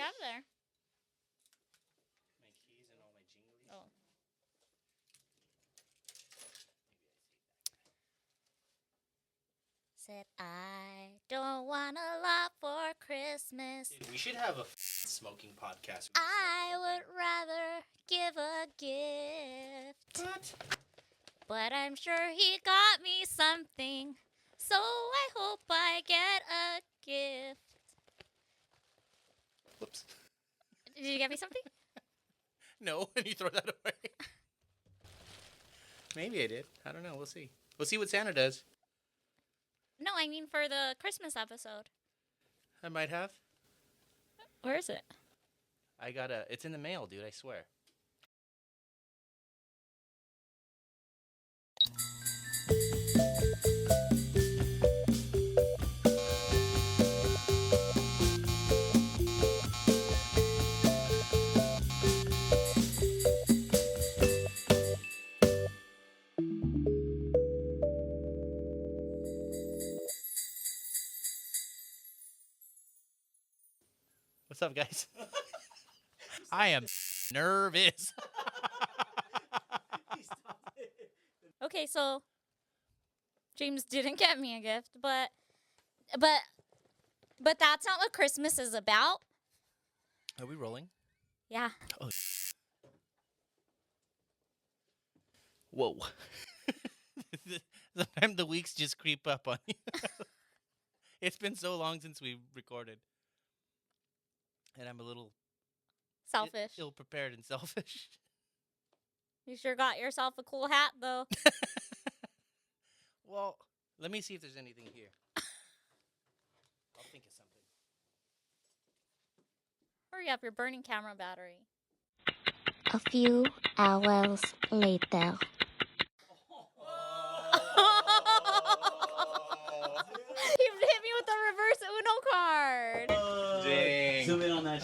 have there? My keys and all my jinglies. Oh. Said I don't want a lot for Christmas. Dude, we should have a smoking podcast. I would rather give a gift. What? But I'm sure he got me something, so I hope I get a gift. Whoops. Did you get me something? No, and you throw that away. Maybe I did. I don't know. We'll see. We'll see what Santa does. No, I mean for the Christmas episode. I might have. Where is it? It's in the mail, dude, I swear. What's up, guys? I am nervous. Okay, so James didn't get me a gift, but that's not what Christmas is about. Are we rolling? Yeah. Oh. Whoa. Sometimes the weeks just creep up on you. It's been so long since we recorded. And I'm a little Selfish. ill-prepared and selfish. You sure got yourself a cool hat, though. Well, let me see if there's anything here. I'll think of something. Hurry up, you're burning camera battery. A few hours later. He hit me with the reverse Uno card. Dang. Zoom in on that.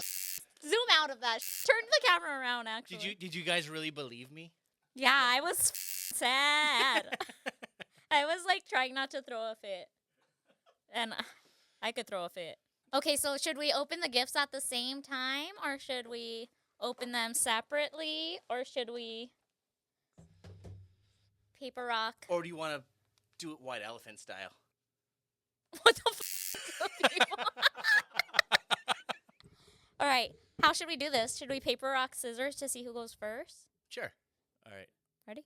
Zoom out of that. Turn the camera around, actually. Did you guys really believe me? Yeah, I was sad. I was like trying not to throw a fit. And I could throw a fit. Okay, so should we open the gifts at the same time? Or should we open them separately? Or should we paper rock? Or do you want to do it white elephant style? What the f***? All right, how should we do this? Should we paper rock scissors to see who goes first? Sure. All right. Ready?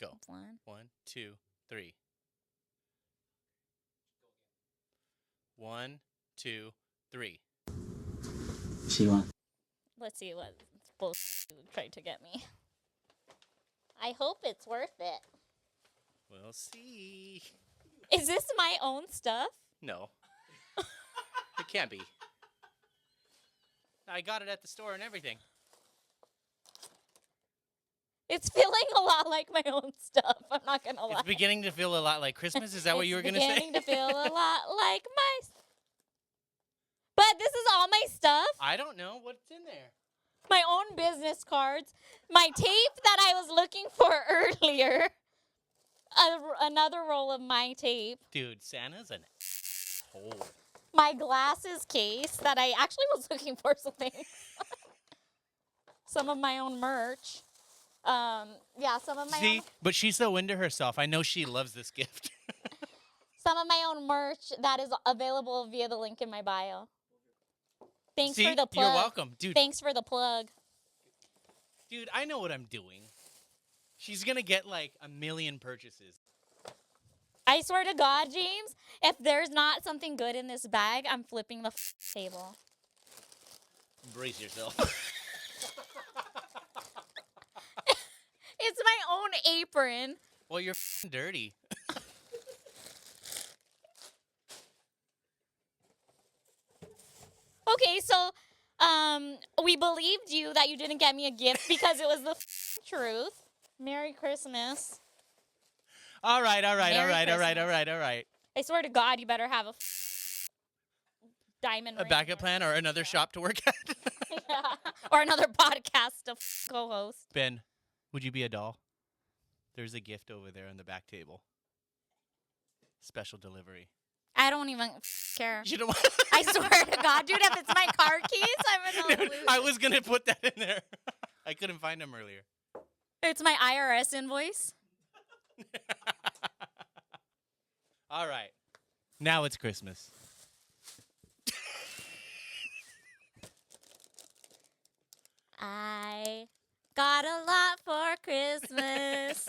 Go. 1. 1, 2, 3. 1, 2, 3. She won. Let's see what bullshit you tried to get me. I hope it's worth it. We'll see. Is this my own stuff? No. It can't be. I got it at the store and everything. It's feeling a lot like my own stuff. I'm not gonna lie. It's beginning to feel a lot like Christmas. Is that what you were gonna say? It's beginning to feel a lot like my. But this is all my stuff. I don't know what's in there. My own business cards. My tape that I was looking for earlier. Another roll of my tape. Dude, Santa's an hole. My glasses case that I actually was looking for something. Some of my own merch. Yeah, some of my See, own, but she's so into herself. I know she loves this gift. some of my own merch that is available via the link in my bio. Thanks See, for the plug. you're welcome, dude. Thanks for the plug. Dude, I know what I'm doing. She's gonna get like 1 million purchases. I swear to God, James, if there's not something good in this bag, I'm flipping the table. Brace yourself. It's my own apron. Well, you're dirty. Okay, so we believed you that you didn't get me a gift because it was the truth. Merry Christmas. All right. Merry I I swear to God, you better have a diamond A ring backup or- plan or another shop to work at? Yeah. Or another podcast to co-host. Ben, would you be a doll? There's a gift over there on the back table. Special delivery. I don't even care. You know what? I swear to God, dude, if it's my car keys, I'm gonna Dude, lose. I was gonna put that in there. I couldn't find them earlier. It's my IRS invoice. All right. Now it's Christmas. I got a lot for Christmas.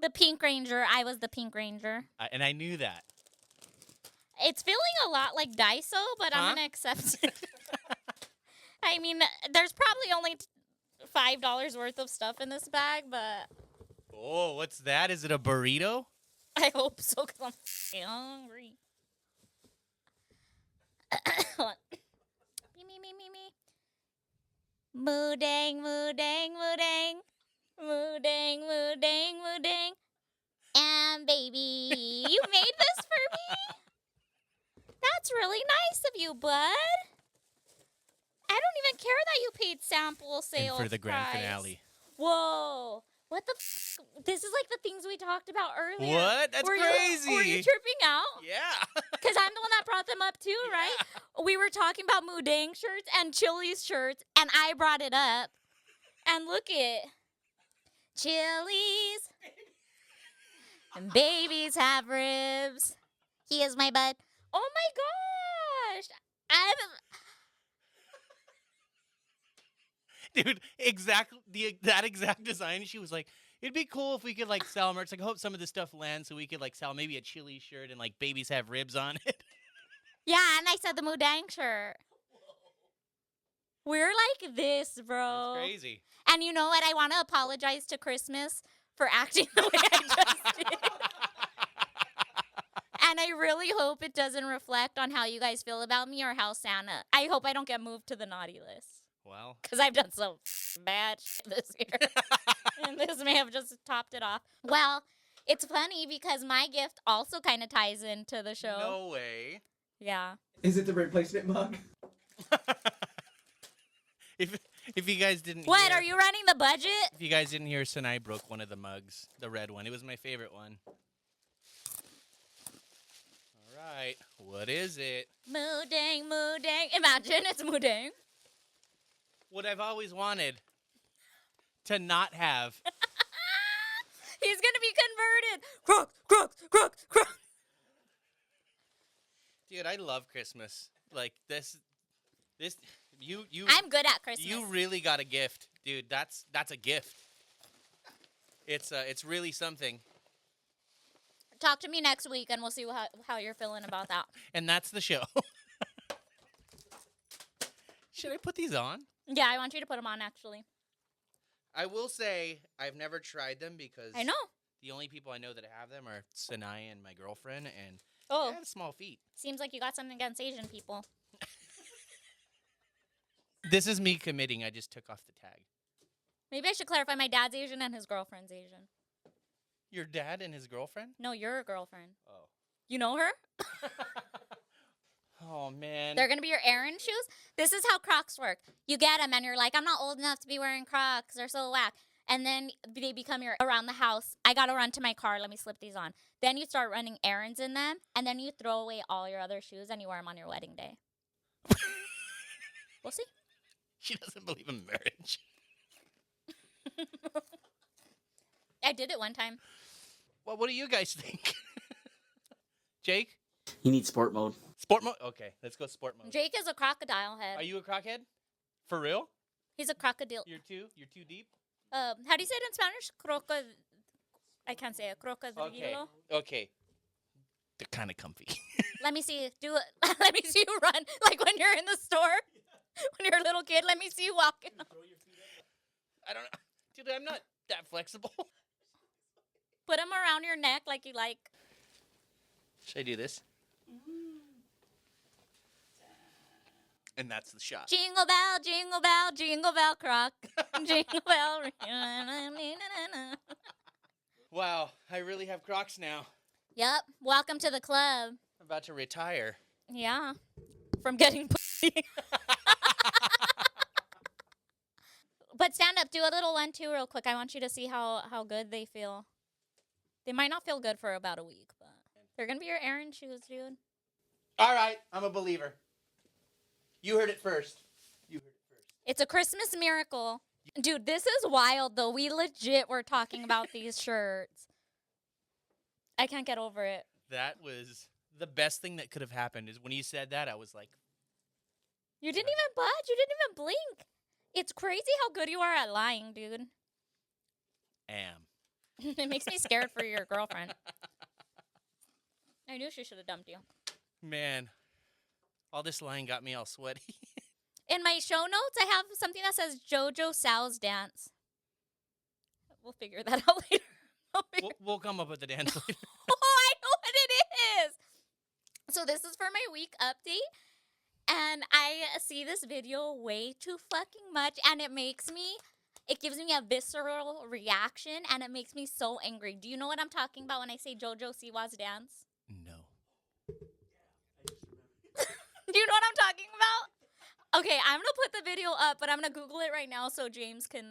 The Pink Ranger. I was the Pink Ranger. And I knew that. It's feeling a lot like Daiso, but I'm gonna accept it. I mean, there's probably only $5 worth of stuff in this bag, but Oh, what's that? Is it a burrito? I hope so because I'm f***ing hungry. Hold on. Me. Moo-dang, moo-dang, moo-dang. Moo-dang, moo-dang, moo-dang. And baby, you made this for me? That's really nice of you, bud. I don't even care that you paid sample sales And for the grand price. finale. Whoa. What the f***? This is like the things we talked about earlier. What? That's crazy. Were you tripping out? Yeah. Because I'm the one that brought them up too, right? We were talking about Moodang shirts and Chili's shirts, and I brought it up. And look it. Chili's. And babies have ribs. He is my bud. Oh my gosh. Dude, that exact design. She was like, it'd be cool if we could like sell merch. Like, I hope some of this stuff lands so we could like sell maybe a chili shirt and like babies have ribs on it. Yeah, and I said the Moodang shirt. We're like this, bro. That's crazy. And you know what? I want to apologize to Christmas for acting the way I just did. And I really hope it doesn't reflect on how you guys feel about me or how Santa. I hope I don't get moved to the naughty list. Well, Because I've done some bad shit this year. And this may have just topped it off. Well, it's funny because my gift also kind of ties into the show. no way. Yeah. Is it the replacement mug? If you guys didn't What? hear, Are you running the budget? if you guys didn't hear, Sinai broke one of the mugs, the red one. It was my favorite one. All right. What is it? Moodang, Moodang. Imagine it's Moodang. What I've always wanted to not have. He's gonna be converted. Crocs. Dude, I love Christmas. Like this you I'm good at Christmas. you really got a gift. Dude, that's a gift. It's really something. Talk to me next week and we'll see how you're feeling about that. And that's the show. Should I put these on? Yeah, I want you to put them on actually. I will say I've never tried them because I know. the only people I know that have them are Sinai and my girlfriend, and Oh, they have small feet. seems like you got something against Asian people. This is me committing. I just took off the tag. Maybe I should clarify my dad's Asian and his girlfriend's Asian. Your dad and his girlfriend? No, your girlfriend. Oh. You know her? Oh, man. They're going to be your errand shoes. This is how Crocs work. You get them and you're like, I'm not old enough to be wearing Crocs. They're so whack. And then they become your around the house. I got to run to my car. Let me slip these on. Then you start running errands in them. And then you throw away all your other shoes and you wear them on your wedding day. We'll see. She doesn't believe in marriage. I did it one time. Well, what do you guys think? Jake? You need sport mode. Sport mode? Okay, let's go sport mode. Jake is a crocodile head. Are you a crockhead? For real? He's a crocodile. You're too deep? How do you say it in Spanish? I can't say it. Crocodilo. Okay. They're kind of comfy. Let me see. Do it. Let me see you run. Like when you're in the store. When you're a little kid, let me see you walking. I don't know. Dude, I'm not that flexible. Put them around your neck like you like. Should I do this? And that's the shot. Jingle bell, croc. Jingle bell. Wow, I really have Crocs now. Yep. Welcome to the club. I'm about to retire. Yeah. From getting pussy. But stand up. Do a little 1-2 real quick. I want you to see how good they feel. They might not feel good for about a week, but. They're gonna be your errand shoes, dude. All right, I'm a believer. You heard it first. It's a Christmas miracle. Dude, this is wild, though. We legit were talking about these shirts. I can't get over it. That was the best thing that could have happened. Is when you said that, I was like, You didn't even budge. You didn't even blink. It's crazy how good you are at lying, dude. am. It makes me scared for your girlfriend. I knew she should have dumped you. Man, all this lying got me all sweaty. In my show notes, I have something that says JoJo Sal's dance. We'll figure that out later. We'll come up with the dance later. Oh, I know what it is. So this is for my week update. And I see this video way too fucking much. And it gives me a visceral reaction. And it makes me so angry. Do you know what I'm talking about when I say JoJo Siwa's dance? No. Do you know what I'm talking about? Okay, I'm going to put the video up, but I'm going to Google it right now so James can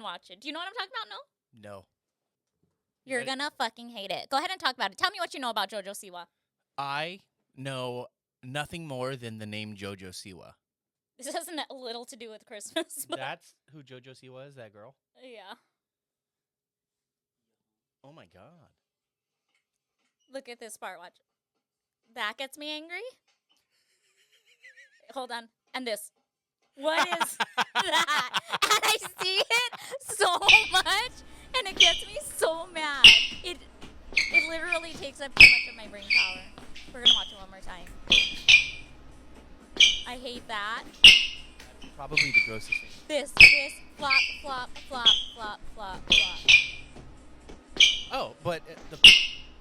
watch it. Do you know what I'm talking about? No? No. You're going to fucking hate it. Go ahead and talk about it. Tell me what you know about JoJo Siwa. I know nothing more than the name JoJo Siwa. This has little to do with Christmas. But That's who JoJo Siwa is, that girl? yeah. Oh my god. Look at this part. Watch. That gets me angry. Hold on. And this. What is that? And I see it so much, and it gets me so mad. It literally takes up too much of my brain power. We're gonna watch it one more time. I hate that. Probably the grossest thing. This, flop, flop, flop, flop, flop, flop. Oh, but the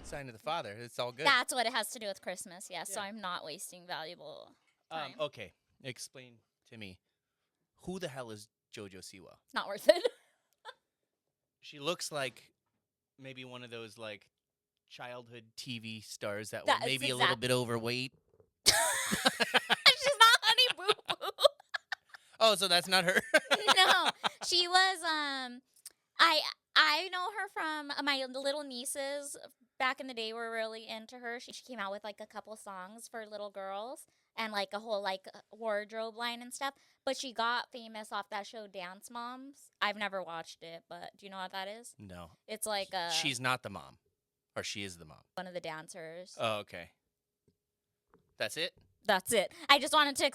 sign of the Father, it's all good. That's what it has to do with Christmas, yes. So Yeah. I'm not wasting valuable time. Okay, explain to me. Who the hell is JoJo Siwa? It's not worth it. She looks like maybe one of those like childhood TV stars that That were is maybe a little bit overweight. She's not Honey Boo Boo. Oh, so that's not her. No, she was. I know her from my little nieces back in the day were really into her. She came out with like a couple songs for little girls and like a whole like wardrobe line and stuff. But she got famous off that show Dance Moms. I've never watched it, but do you know what that is? No. It's like She's not the mom. Or she is the mom. one of the dancers. Oh, okay. That's it? That's it. I just wanted to.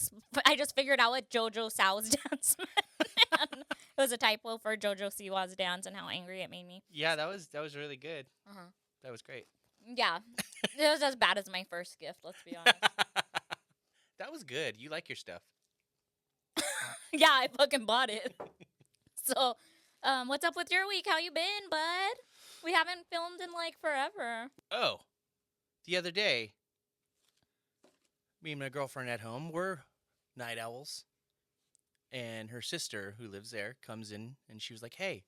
I just figured out what JoJo Sal's dance meant. It was a typo for JoJo Siwa's dance and how angry it made me. Yeah, that was really good. Uh-huh. That was great. Yeah, it was as bad as my first gift. Let's be honest. That was good. You like your stuff. Yeah, I fucking bought it. So, what's up with your week? How you been, bud? We haven't filmed in like forever. Oh, the other day, me and my girlfriend at home, we're night owls. And her sister, who lives there, comes in and she was like, "Hey,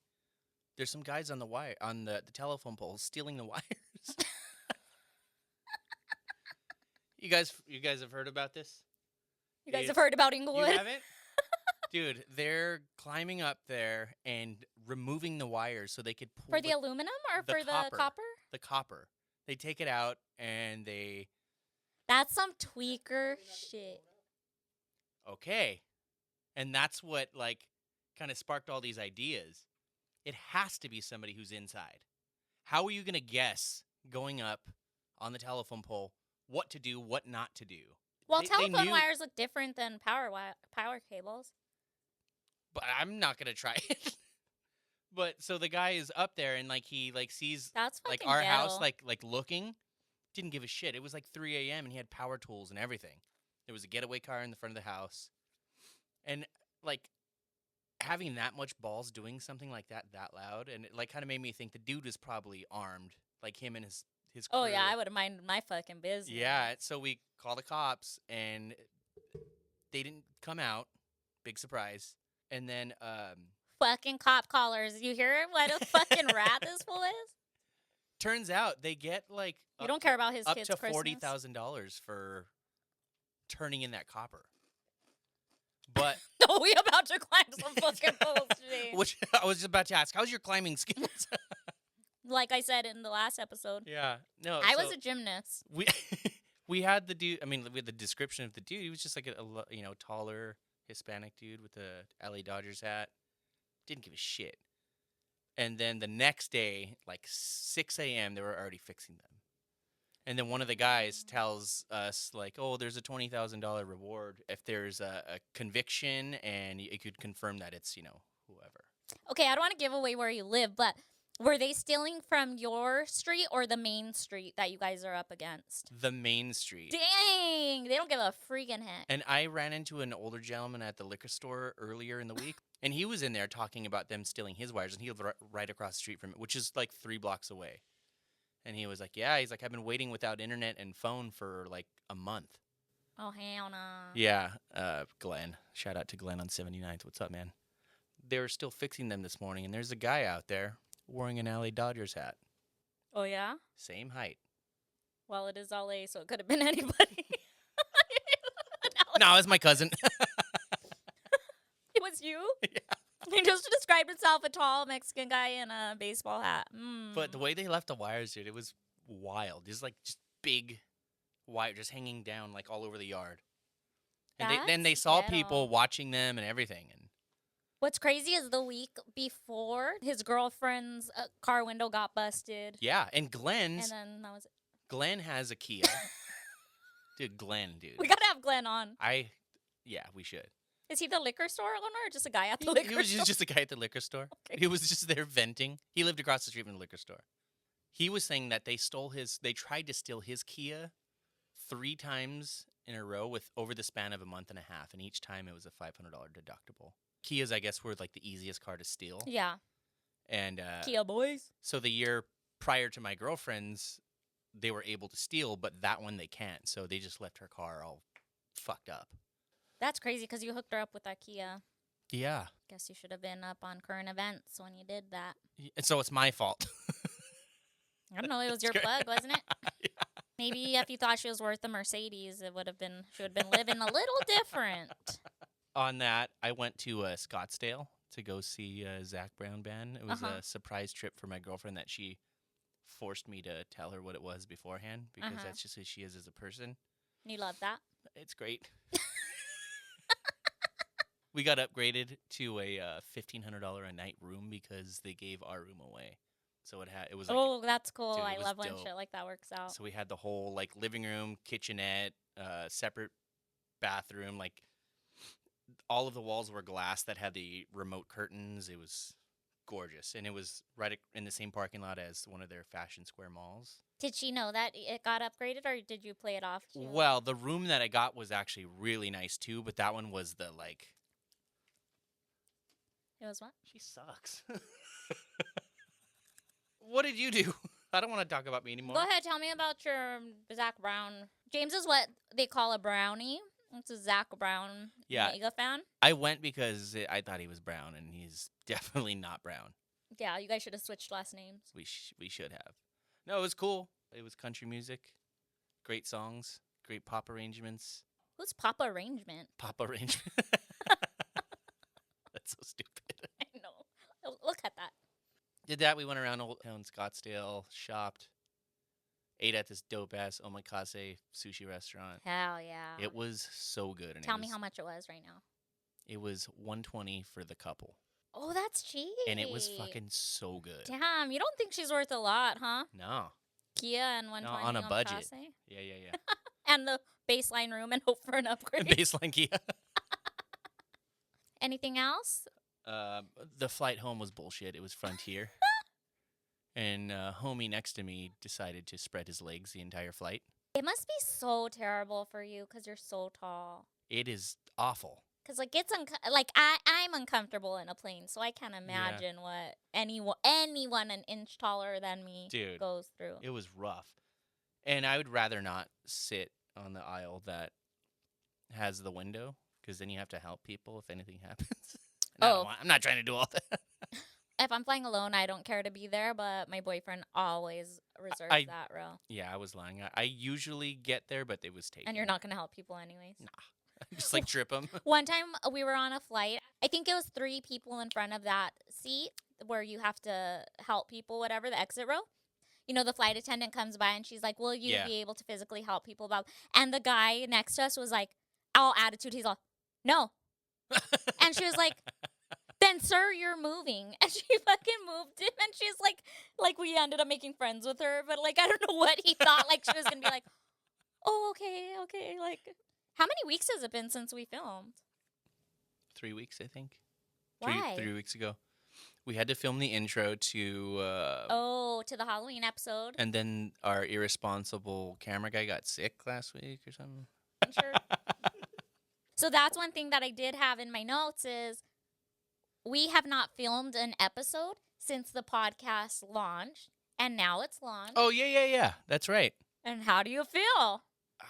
there's some guys on the wire on the telephone poles stealing the wires." You guys have heard about this? You guys have heard about You Inglewood? haven't? Dude, they're climbing up there and removing the wires so they could pull For the aluminum or the for the copper? The copper. They take it out and they That's some tweaker shit. okay. And that's what like kind of sparked all these ideas. It has to be somebody who's inside. How are you going to guess going up on the telephone pole what to do, what not to do? Well, They telephone knew- wires look different than power cables. But I'm not going to try it. But so the guy is up there and like he like sees That's fucking like our ghetto. house like looking, didn't give a shit. It was like 3 a.m. and he had power tools and everything. There was a getaway car in the front of the house. And like having that much balls doing something like that loud, and it like kind of made me think the dude was probably armed, like him and his crew. Oh, yeah, I would have minded my fucking business. Yeah, so we called the cops and they didn't come out. Big surprise. And then Fucking cop callers. You hear what a fucking rat this fool is? turns out they get like You don't care about his up kids' to Christmas. $40,000 for turning in that copper. But No, we about to climb some fucking poles today. which I was just about to ask, how's your climbing skills? like I said in the last episode. Yeah. No. I so was a gymnast. we we had the dude. I mean, we had the description of the dude. He was just like a taller Hispanic dude with a LA Dodgers hat. Didn't give a shit. And then the next day, like 6 a.m., they were already fixing them. And then one of the guys tells us, like, oh, there's a $20,000 reward if there's a conviction and you could confirm that it's, whoever. Okay, I don't want to give away where you live, but were they stealing from your street or the main street that you guys are up against? The main street. Dang, they don't give a freaking heck. And I ran into an older gentleman at the liquor store earlier in the week, and he was in there talking about them stealing his wires, and he lived right across the street from it, which is like 3 blocks away. And he was like, yeah, he's like, I've been waiting without internet and phone for like a month. Oh, hell no. Yeah, Glenn. Shout out to Glenn on 79th. What's up, man? They were still fixing them this morning, and there's a guy out there wearing an LA Dodgers hat. Oh, yeah? Same height. Well, it is LA, so it could have been anybody. No, it's my cousin. It was you? Yeah. He just described himself a tall Mexican guy in a baseball hat. But the way they left the wires, dude, it was wild. There's like just big wire just hanging down like all over the yard. And then they saw people watching them and everything. And what's crazy is the week before, his girlfriend's car window got busted. yeah, and And then that was it. Glenn has a Kia. Dude. We got to have Glenn on. Yeah, we should. Is he the liquor store owner or just a guy at the liquor store? He was just a guy at the liquor store. Okay. He was just there venting. He lived across the street from the liquor store. He was saying that they tried to steal his Kia 3 times in a row over the span of a month and a half, and each time it was a $500 deductible. Kias, I guess, were like the easiest car to steal. Yeah. And Kia boys. so the year prior to my girlfriend's, they were able to steal, but that one they can't. So they just left her car all fucked up. That's crazy because you hooked her up with that Kia. Yeah. Guess you should have been up on current events when you did that. And so it's my fault. I don't know. It was your plug, wasn't it? Yeah. Maybe if you thought she was worth a Mercedes, she would have been living a little different. On that, I went to Scottsdale to go see Zach Brown Band. It was a surprise trip for my girlfriend that she forced me to tell her what it was beforehand because that's just who she is as a person. You love that? It's great. We got upgraded to a $1,500 a night room because they gave our room away. So it was like, oh, that's cool. dude, I love when dope. shit like that works out. So we had the whole like living room, kitchenette, separate bathroom. Like all of the walls were glass that had the remote curtains. It was gorgeous, and it was right in the same parking lot as one of their Fashion Square malls. Did she know that it got upgraded, or did you play it off? Well, the room that I got was actually really nice too, but that one was the like. It was what? She sucks. What did you do? I don't want to talk about me anymore. Go ahead, tell me about your Zach Brown. James is what they call a brownie. It's a Zach Brown mega fan. I went because I thought he was brown, and he's definitely not brown. Yeah, you guys should have switched last names. We should have. No, it was cool. It was country music, great songs, great pop arrangements. Who's Pop Arrangement? Pop arrangement. That's so stupid. I know. Look at that. Did that. We went around Old Town Scottsdale, shopped, ate at this dope-ass omakase sushi restaurant. Hell yeah. It was so good. And Tell me how much it was right now. It was $120 for the couple. Oh, that's cheap. And it was fucking so good. Damn, you don't think she's worth a lot, huh? No. Kia and 120 on a budget. Omakase? Yeah. And the baseline room and hope for an upgrade. Baseline Kia. Anything else? The flight home was bullshit. It was Frontier. And homie next to me decided to spread his legs the entire flight. It must be so terrible for you because you're so tall. It is awful. Because I'm uncomfortable in a plane, so I can't imagine what anyone an inch taller than me goes through. It was rough. And I would rather not sit on the aisle that has the window, because then you have to help people if anything happens. I'm not trying to do all that. If I'm flying alone, I don't care to be there, but my boyfriend always reserves that row. Yeah, I was lying. I usually get there, but it was taken. And you're not going to help people anyways? Nah. Just like trip them. One time we were on a flight. I think it was 3 people in front of that seat. where you have to help people, whatever, the exit row. You know, the flight attendant comes by and she's like, will you Yeah. be able to physically help people? And the guy next to us was like, all attitude. He's like, no. And she was like, then, sir, you're moving. And she fucking moved him. And she's like, we ended up making friends with her. But, like, I don't know what he thought. Like, she was going to be like, oh, okay. Like, how many weeks has it been since we filmed? 3 weeks, I think. Why? 3 weeks ago. We had to film the intro to... To the Halloween episode. And then our irresponsible camera guy got sick last week or something. I'm sure. So that's one thing that I did have in my notes is we have not filmed an episode since the podcast launched, and now it's launched. Oh, yeah. That's right. And how do you feel?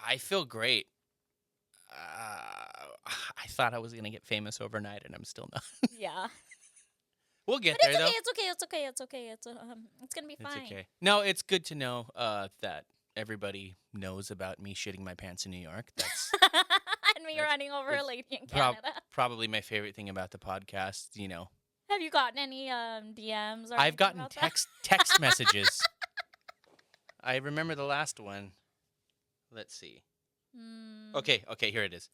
I feel great. I thought I was going to get famous overnight, and I'm still not. Yeah. We'll get But there, though. it's okay. It's going to be fine. It's okay. No, it's good to know that everybody knows about me shitting my pants in New York. That's And me running over a that's lady in Canada. probably my favorite thing about the podcast, you know. Have you gotten any DMs or I've gotten anything about text messages. I remember the last one. Let's see. that? Okay, here it is.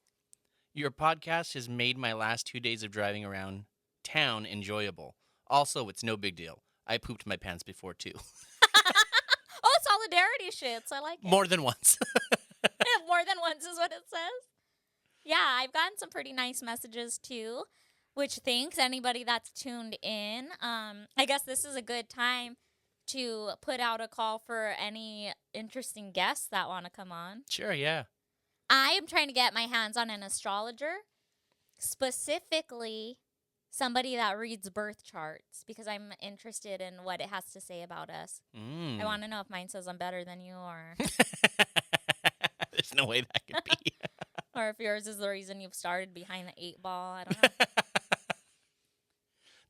Your podcast has made my last 2 days of driving around town enjoyable. Also, it's no big deal. I pooped my pants before, too. Oh, solidarity shits. I like it. More than once. More than once is what it says. Yeah, I've gotten some pretty nice messages too, which thanks anybody that's tuned in. I guess this is a good time to put out a call for any interesting guests that want to come on. Sure, yeah. I am trying to get my hands on an astrologer, specifically somebody that reads birth charts, because I'm interested in what it has to say about us. I want to know if mine says I'm better than you, or There's no way that could be. or if yours is the reason you've started behind the 8-ball. I don't know.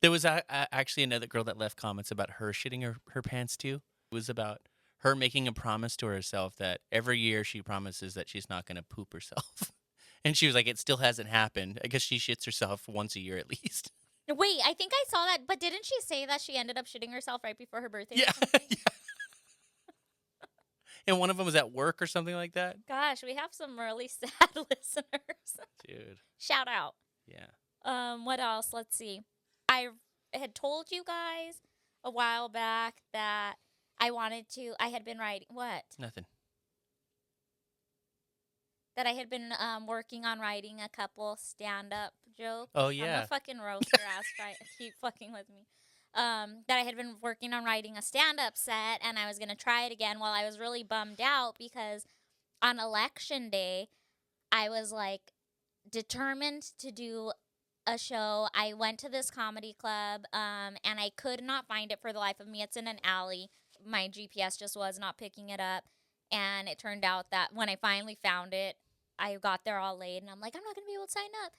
There was actually another girl that left comments about her shitting her pants too. It was about her making a promise to herself that every year she promises that she's not going to poop herself. And she was like, it still hasn't happened. I guess she shits herself once a year at least. Wait, I think I saw that, but didn't she say that she ended up shitting herself right before her birthday? Yeah. Yeah. And one of them was at work or something like that. Gosh, we have some really sad listeners. Dude. Shout out. Yeah. What else? Let's see. I had told you guys a while back that I had been writing, what? Nothing. That I had been working on writing a couple stand-up jokes. Oh, I'm yeah. gonna fucking roast your ass. Keep fucking with me. That I had been working on writing a stand-up set, and I was gonna try it again. While I was really bummed out because on election day, I was like determined to do a show. I went to this comedy club, and I could not find it for the life of me. It's in an alley. My GPS just was not picking it up, and it turned out that when I finally found it, I got there all late, and I'm like, I'm not gonna be able to sign up.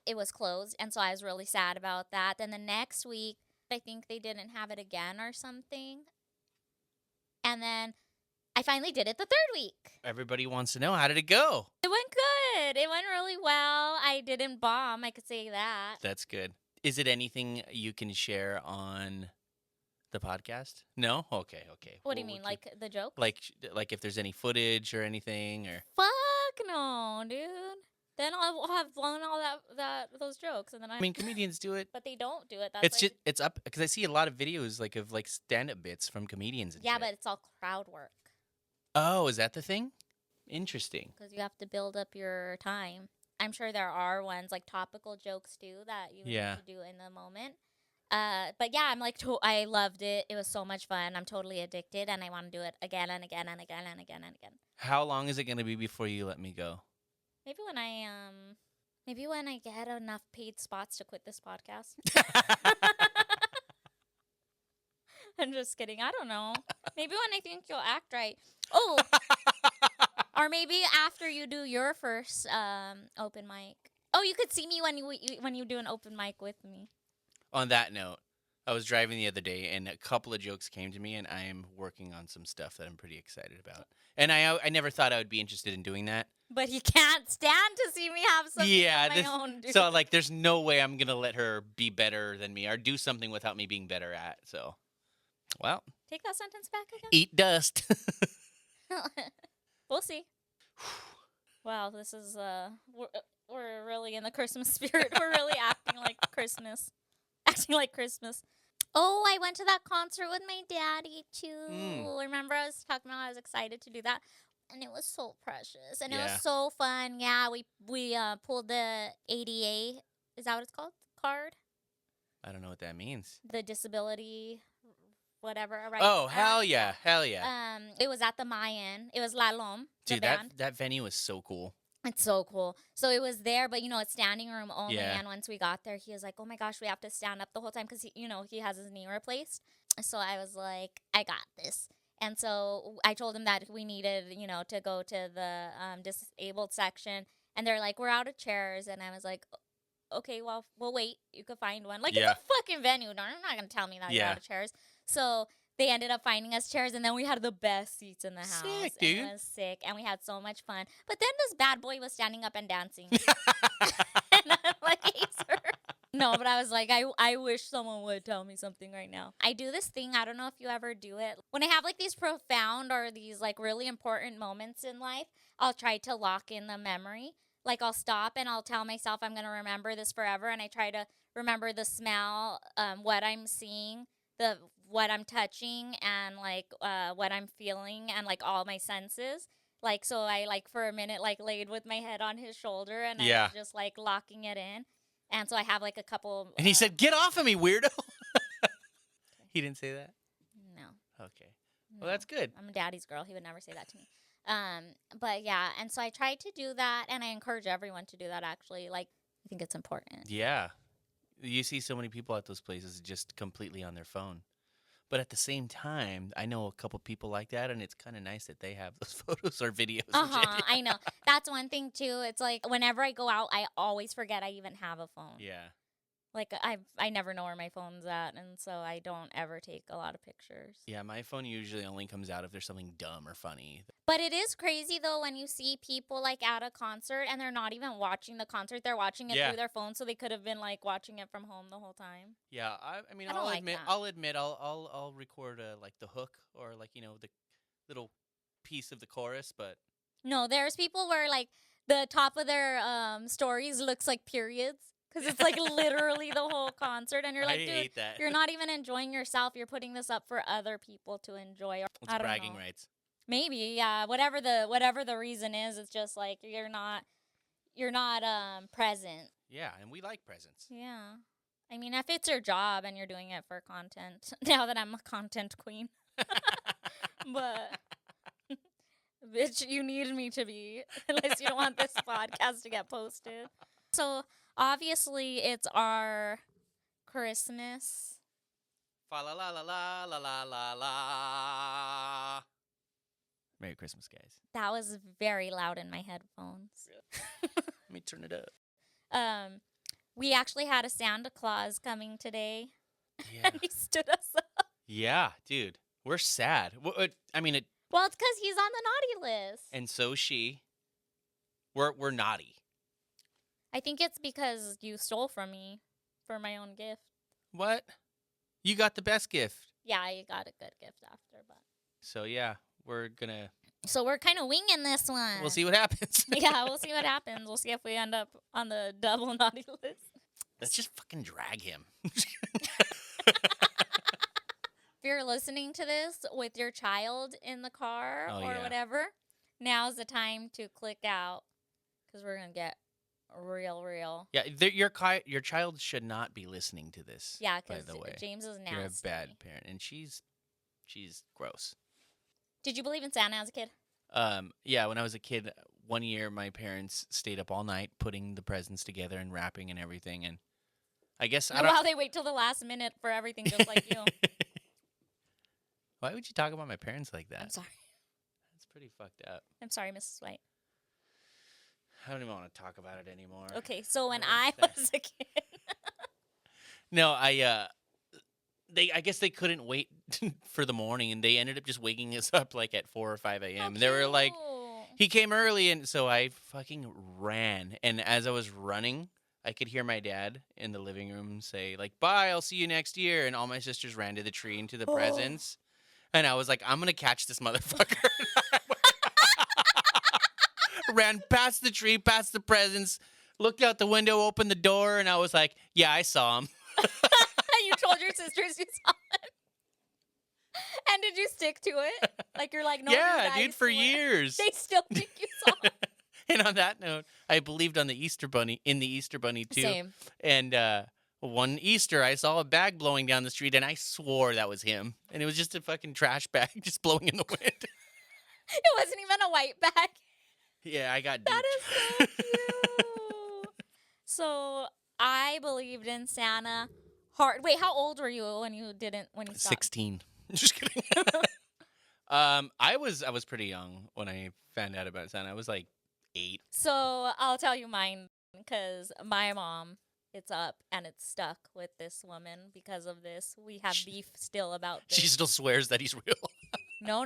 It was closed, and so I was really sad about that. Then the next week, I think they didn't have it again or something. And then I finally did it the third week. Everybody wants to know, how did it go? It went good. It went really well. I didn't bomb, I could say that. That's good. Is it anything you can share on the podcast? No? Okay. What do you mean, like the joke? Like if there's any footage or anything, or Fuck no, dude. Then I'll have blown all those jokes, and then I mean, comedians do it. but they don't do it. That's It's up because I see a lot of videos of stand-up bits from comedians. And yeah, shit. but it's all crowd work Oh, is that the thing? Interesting. because you have to build up your time. I'm sure there are ones like topical jokes too that you Yeah. need to do in the moment. But yeah, I'm like, I loved it. It was so much fun. I'm totally addicted, and I want to do it again and again and again and again and again. How long is it going to be before you let me go? Maybe when I get enough paid spots to quit this podcast. I'm just kidding. I don't know. Maybe when I think you'll act right. Oh, or maybe after you do your first open mic. Oh, you could see me when you do an open mic with me. On that note, I was driving the other day, and a couple of jokes came to me, and I am working on some stuff that I'm pretty excited about. And I never thought I would be interested in doing that. But he can't stand to see me have something Yeah, of my own, dude. so like, there's no way I'm gonna let her be better than me or do something without me being better at. So, well, Take that sentence back again. eat dust. We'll see. Wow, this is we're really in the Christmas spirit. We're really acting like Christmas. Acting like Christmas. Oh, I went to that concert with my daddy too. Remember I was talking about I was excited to do that? And it was so precious. And it Yeah. was so fun. Yeah, we pulled the ADA, is that what it's called? Card? I don't know what that means. The disability whatever, right? Oh, hell yeah. Hell yeah. It was at the Mayan. It was La Lom, the Dude, band. that venue was so cool. It's so cool. So it was there, but, it's standing room only. Yeah. And once we got there, he was like, oh, my gosh, we have to stand up the whole time because, he has his knee replaced. So I was like, I got this. And so I told him that we needed, to go to the disabled section. And they're like, we're out of chairs. And I was like, okay, well, we'll wait. You could find one. Like, Yeah. it's a fucking venue. No, I'm not going to tell me that you're out of chairs. So they ended up finding us chairs, and then we had the best seats in the house. Sick, dude. And it was sick, and we had so much fun. But then this bad boy was standing up and dancing. And I'm like, hey, sir. No, but I was like, I wish someone would tell me something right now. I do this thing. I don't know if you ever do it. When I have like these profound or these like really important moments in life, I'll try to lock in the memory. Like I'll stop and I'll tell myself I'm going to remember this forever. And I try to remember the smell, what I'm seeing, what I'm touching, and like what I'm feeling, and like all my senses. Like, so I like for a minute like laid with my head on his shoulder, and I was just like locking it in. And so I have like a couple. And he said, "Get off of me, weirdo." He didn't say that? No. Okay. Well, that's good. I'm a daddy's girl. He would never say that to me. But yeah, and so I tried to do that, and I encourage everyone to do that actually. Like, I think it's important. Yeah. You see so many people at those places just completely on their phone. But at the same time, I know a couple people like that, and it's kind of nice that they have those photos or videos. I know. That's one thing, too. It's like whenever I go out, I always forget I even have a phone. Yeah. Like, I never know where my phone's at, and so I don't ever take a lot of pictures. Yeah, my phone usually only comes out if there's something dumb or funny. But it is crazy, though, when you see people, like, at a concert, and they're not even watching the concert. They're watching it through their phone, so they could have been, like, watching it from home the whole time. Yeah, I mean, I don't like that. I'll admit, I'll record, like, the hook or, like, the little piece of the chorus, but... No, there's people where, like, the top of their stories looks like periods. Because it's, like, literally the whole concert. And you're like, I dude, hate that. you're not even enjoying yourself. You're putting this up for other people to enjoy. It's I don't bragging know. rights. Maybe, yeah. Whatever the reason is, it's just, like, you're not present. Yeah, and we like presents. Yeah. I mean, if it's your job and you're doing it for content. Now that I'm a content queen. But, bitch, you need me to be. Unless you don't want this podcast to get posted. So... obviously, it's our Christmas. Fa-la-la-la-la-la-la-la. Merry Christmas, guys. That was very loud in my headphones. Let me turn it up. We actually had a Santa Claus coming today. Yeah. And he stood us up. Yeah, dude. We're sad. Well, it's because he's on the naughty list. And so she. We're naughty. I think it's because you stole from me for my own gift. What? You got the best gift. Yeah, I got a good gift after, but. So yeah, we're gonna. So we're kind of winging this one. We'll see what happens. Yeah, we'll see what happens. We'll see if we end up on the double naughty list. Let's just fucking drag him. If you're listening to this with your child in the car or whatever, now's the time to click out because we're gonna get real. Yeah, your child should not be listening to this. Yeah, because by the way, James is nasty. You're a bad parent, and she's gross. Did you believe in Santa as a kid? Yeah, when I was a kid, one year my parents stayed up all night putting the presents together and wrapping and everything, and I guess I don't. Wow, they wait till the last minute for everything, just like you. Why would you talk about my parents like that? I'm sorry. That's pretty fucked up. I'm sorry, Mrs. White. I don't even want to talk about it anymore. Okay, so when I was a kid. No, I guess they couldn't wait for the morning, and they ended up just waking us up like at 4 or 5 a.m. They were like, he came early, and so I fucking ran. And as I was running, I could hear my dad in the living room say, like, bye, I'll see you next year. And all my sisters ran to the tree and to the presents. And I was like, I'm going to catch this motherfucker. Ran past the tree, past the presents, looked out the window, opened the door, and I was like, yeah, I saw him. You told your sisters you saw him. And did you stick to it? Like, you're like, no, yeah, dude, for years. They still think you saw him. And on that note, I believed on the Easter Bunny, in the Easter Bunny, too. Same. And one Easter, I saw a bag blowing down the street, and I swore that was him. And it was just a fucking trash bag just blowing in the wind. It wasn't even a white bag. Yeah, I got That duped. is so cute. So I believed in Santa hard. Wait, how old were you when you stopped? 16. Just kidding. I was pretty young when I found out about Santa. I was like 8. So I'll tell you mine, because my mom, it's up and it's stuck with this woman because of this. We have beef still about this. She still swears that he's real. No.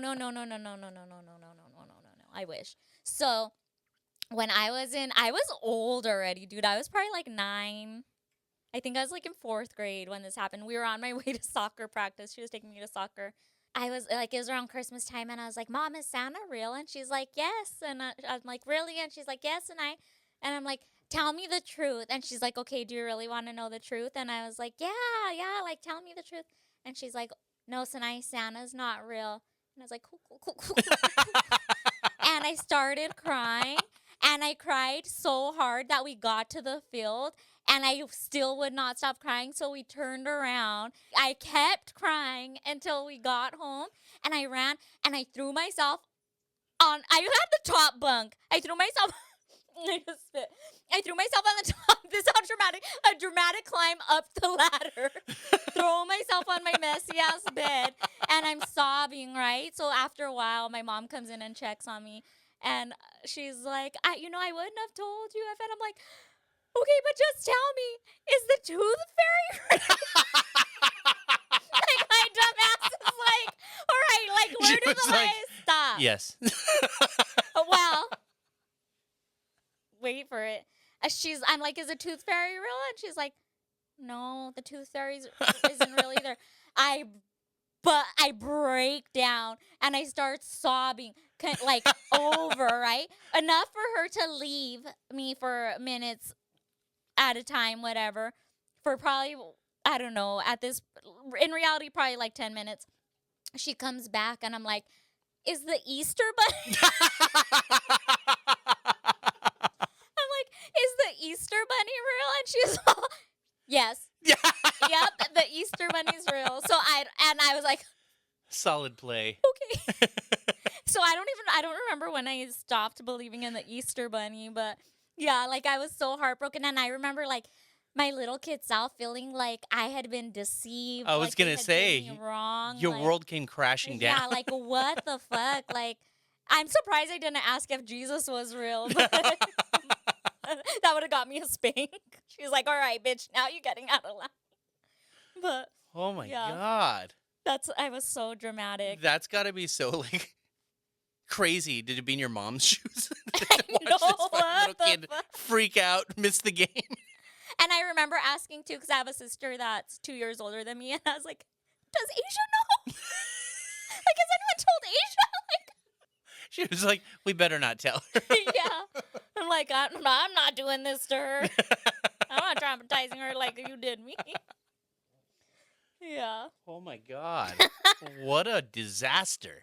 I wish. So when I was old already, dude. I was probably like 9. I think I was like in 4th grade when this happened. We were on my way to soccer practice. She was taking me to soccer. I was like, it was around Christmas time, and I was like, Mom, is Santa real? And she's like, yes. And I'm like, really? And she's like, yes. And I'm like, tell me the truth. And she's like, okay, do you really want to know the truth? And I was like, yeah, like, tell me the truth. And she's like, no, Sinai, Santa's not real. And I was like, cool. And I started crying, and I cried so hard that we got to the field, and I still would not stop crying, so we turned around. I kept crying until we got home, and I ran, and I threw myself on, I had the top bunk. I threw myself, I just spit. I threw myself on the top. This is how dramatic, a dramatic climb up the ladder, throw myself on my messy ass bed, and I'm sobbing, right? So after a while, my mom comes in and checks on me, and she's like, I wouldn't have told you if, and I'm like, okay, but just tell me, is the tooth fairy real? Like, my dumb ass is like, all right, like, where She do was the like, lies stop? Yes. Well, wait for it. I'm like, is the tooth fairy real? And she's like, no, the tooth fairy isn't real either. But I break down and I start sobbing, like, over, right? Enough for her to leave me for minutes at a time, whatever, for probably, I don't know, in reality, probably like 10 minutes. She comes back and I'm like, is the Easter bunny? I'm like, is the Easter bunny real? And she's all, yes. Yep, the Easter bunny's real. So I was like, solid play. okay. So I don't remember when I stopped believing in the Easter bunny, but yeah, like, I was so heartbroken. And I remember, like, my little kid self feeling like I had been deceived. I was like, gonna they had say, did me wrong. Your like, world came crashing down. Yeah, like, what the fuck? Like, I'm surprised I didn't ask if Jesus was real, but that would have got me a spank. She was like, all right, bitch, now you're getting out of line. But Oh my yeah. God. I was so dramatic. That's got to be so, like, crazy. Did it be in your mom's shoes? I know, Watch this what little the kid fuck? freak out, miss the game. And I remember asking, too, because I have a sister that's 2 years older than me, and I was like, does Asia know? Like, has anyone told Asia? Like, She was like, we better not tell her. yeah. I'm like, I'm not doing this to her. I'm not traumatizing her like you did me. Yeah. Oh my God. What a disaster.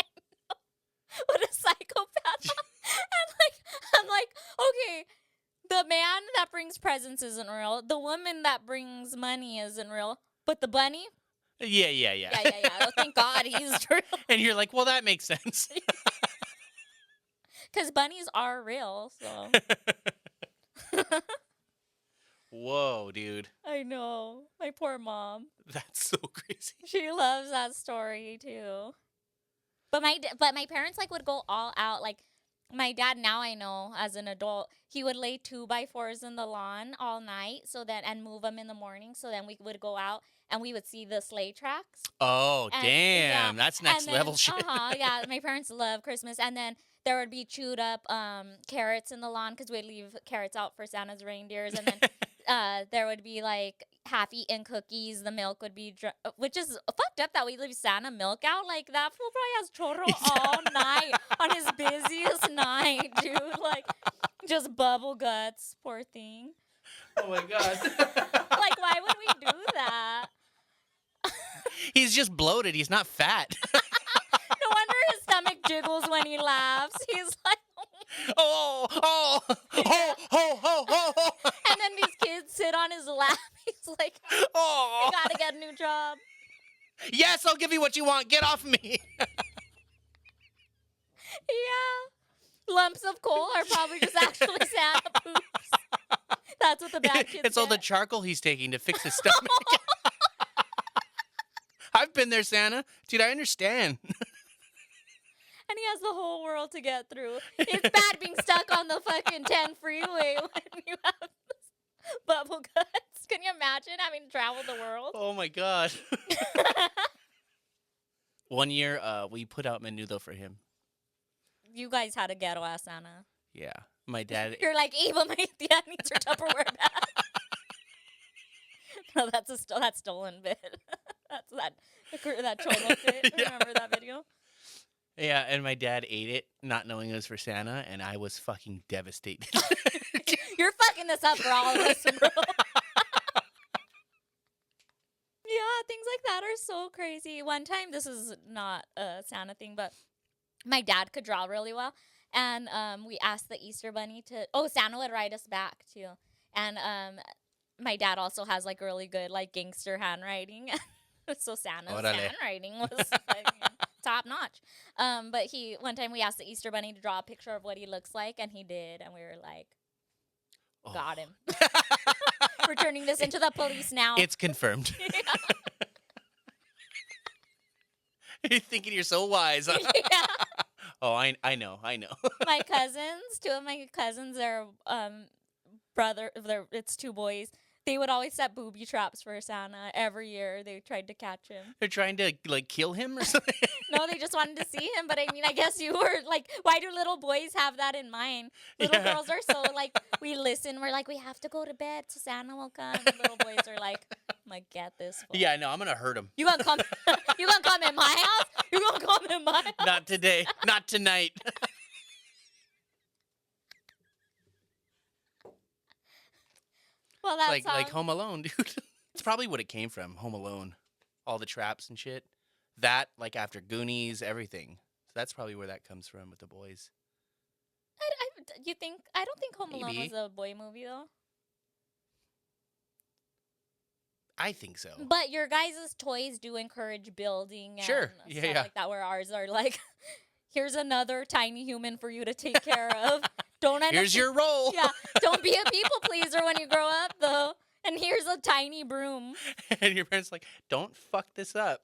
What a psychopath. I'm like, okay, the man that brings presents isn't real. The woman that brings money isn't real. But the bunny? Yeah. Yeah. Oh, thank God he's real. And you're like, well, that makes sense. Because bunnies are real, so. Whoa, dude. I know. My poor mom. That's so crazy. She loves that story, too. But my parents, like, would go all out. Like, My dad, now I know, as an adult, he would lay 2x4s in the lawn all night and move them in the morning. So then we would go out and we would see the sleigh tracks. Oh, And, damn. That's next level shit. Yeah, my parents love Christmas. And then there would be chewed up carrots in the lawn because we'd leave carrots out for Santa's reindeers. And then there would be like half-eaten cookies. The milk would be, which is fucked up that we leave Santa milk out. Like, that fool probably has chorro all night on his busiest night, dude. Like, just bubble guts, poor thing. Oh, my God. Like, why would we do that? He's just bloated. He's not fat. No wonder his stomach jiggles when he laughs. He's like, Oh. and then these kids sit on his lap. He's like, Oh. you gotta get a new job. Yes, I'll give you what you want. Get off me. Yeah. Lumps of coal are probably just actually Santa poops. That's what the bad kids It's all the get. charcoal he's taking to fix his stomach. I've been there, Santa. Dude, I understand. And he has the whole world to get through. It's bad being stuck on the fucking 10 freeway when you have bubble guts. Can you imagine having to travel the world? Oh, my God. One year, we put out menudo for him. You guys had a ghetto-ass Santa. Yeah. My dad... You're like, Eva, my dad needs her Tupperware back. No, that's stolen bit. That's that cholo bit. Yeah. Remember that video? Yeah, and my dad ate it, not knowing it was for Santa, and I was fucking devastated. You're fucking this up for all of us, bro. Yeah, things like that are so crazy. One time, this is not a Santa thing, but my dad could draw really well. And we asked the Easter Bunny to... Oh, Santa would write us back, too. And my dad also has, like, really good, like, gangster handwriting. So Santa's Orale. handwriting was like, top notch. But one time we asked the Easter Bunny to draw a picture of what he looks like, and he did. And we were like, got him. We're turning this into the police now. It's confirmed. Yeah. You're thinking you're so wise. Huh? Yeah. Oh, I know. My cousins, two of my cousins, they're it's two boys. They would always set booby traps for Santa every year. They tried to catch him. They're trying to, like, kill him or something? No, they just wanted to see him. But I mean, I guess you were like, why do little boys have that in mind? Little girls are so like, we listen. We're like, we have to go to bed so Santa will come. And little boys are like, I'm gonna get this fool. Yeah, no, I'm going to hurt him. You gonna come? You gonna come in my house? You gonna come in my house? Not today. Not tonight. Well, that's like Home Alone, dude. It's probably what it came from, Home Alone. All the traps and shit. That, like, after Goonies, everything. So that's probably where that comes from with the boys. I don't think Home Alone Maybe. was a boy movie though. I think so. But your guys' toys do encourage building and Sure. stuff Yeah. like that, where ours are like, here's another tiny human for you to take care of. Don't end Here's up, your role. Yeah, don't be a people pleaser when you grow up, though. And here's a tiny broom. And your parents like, don't fuck this up.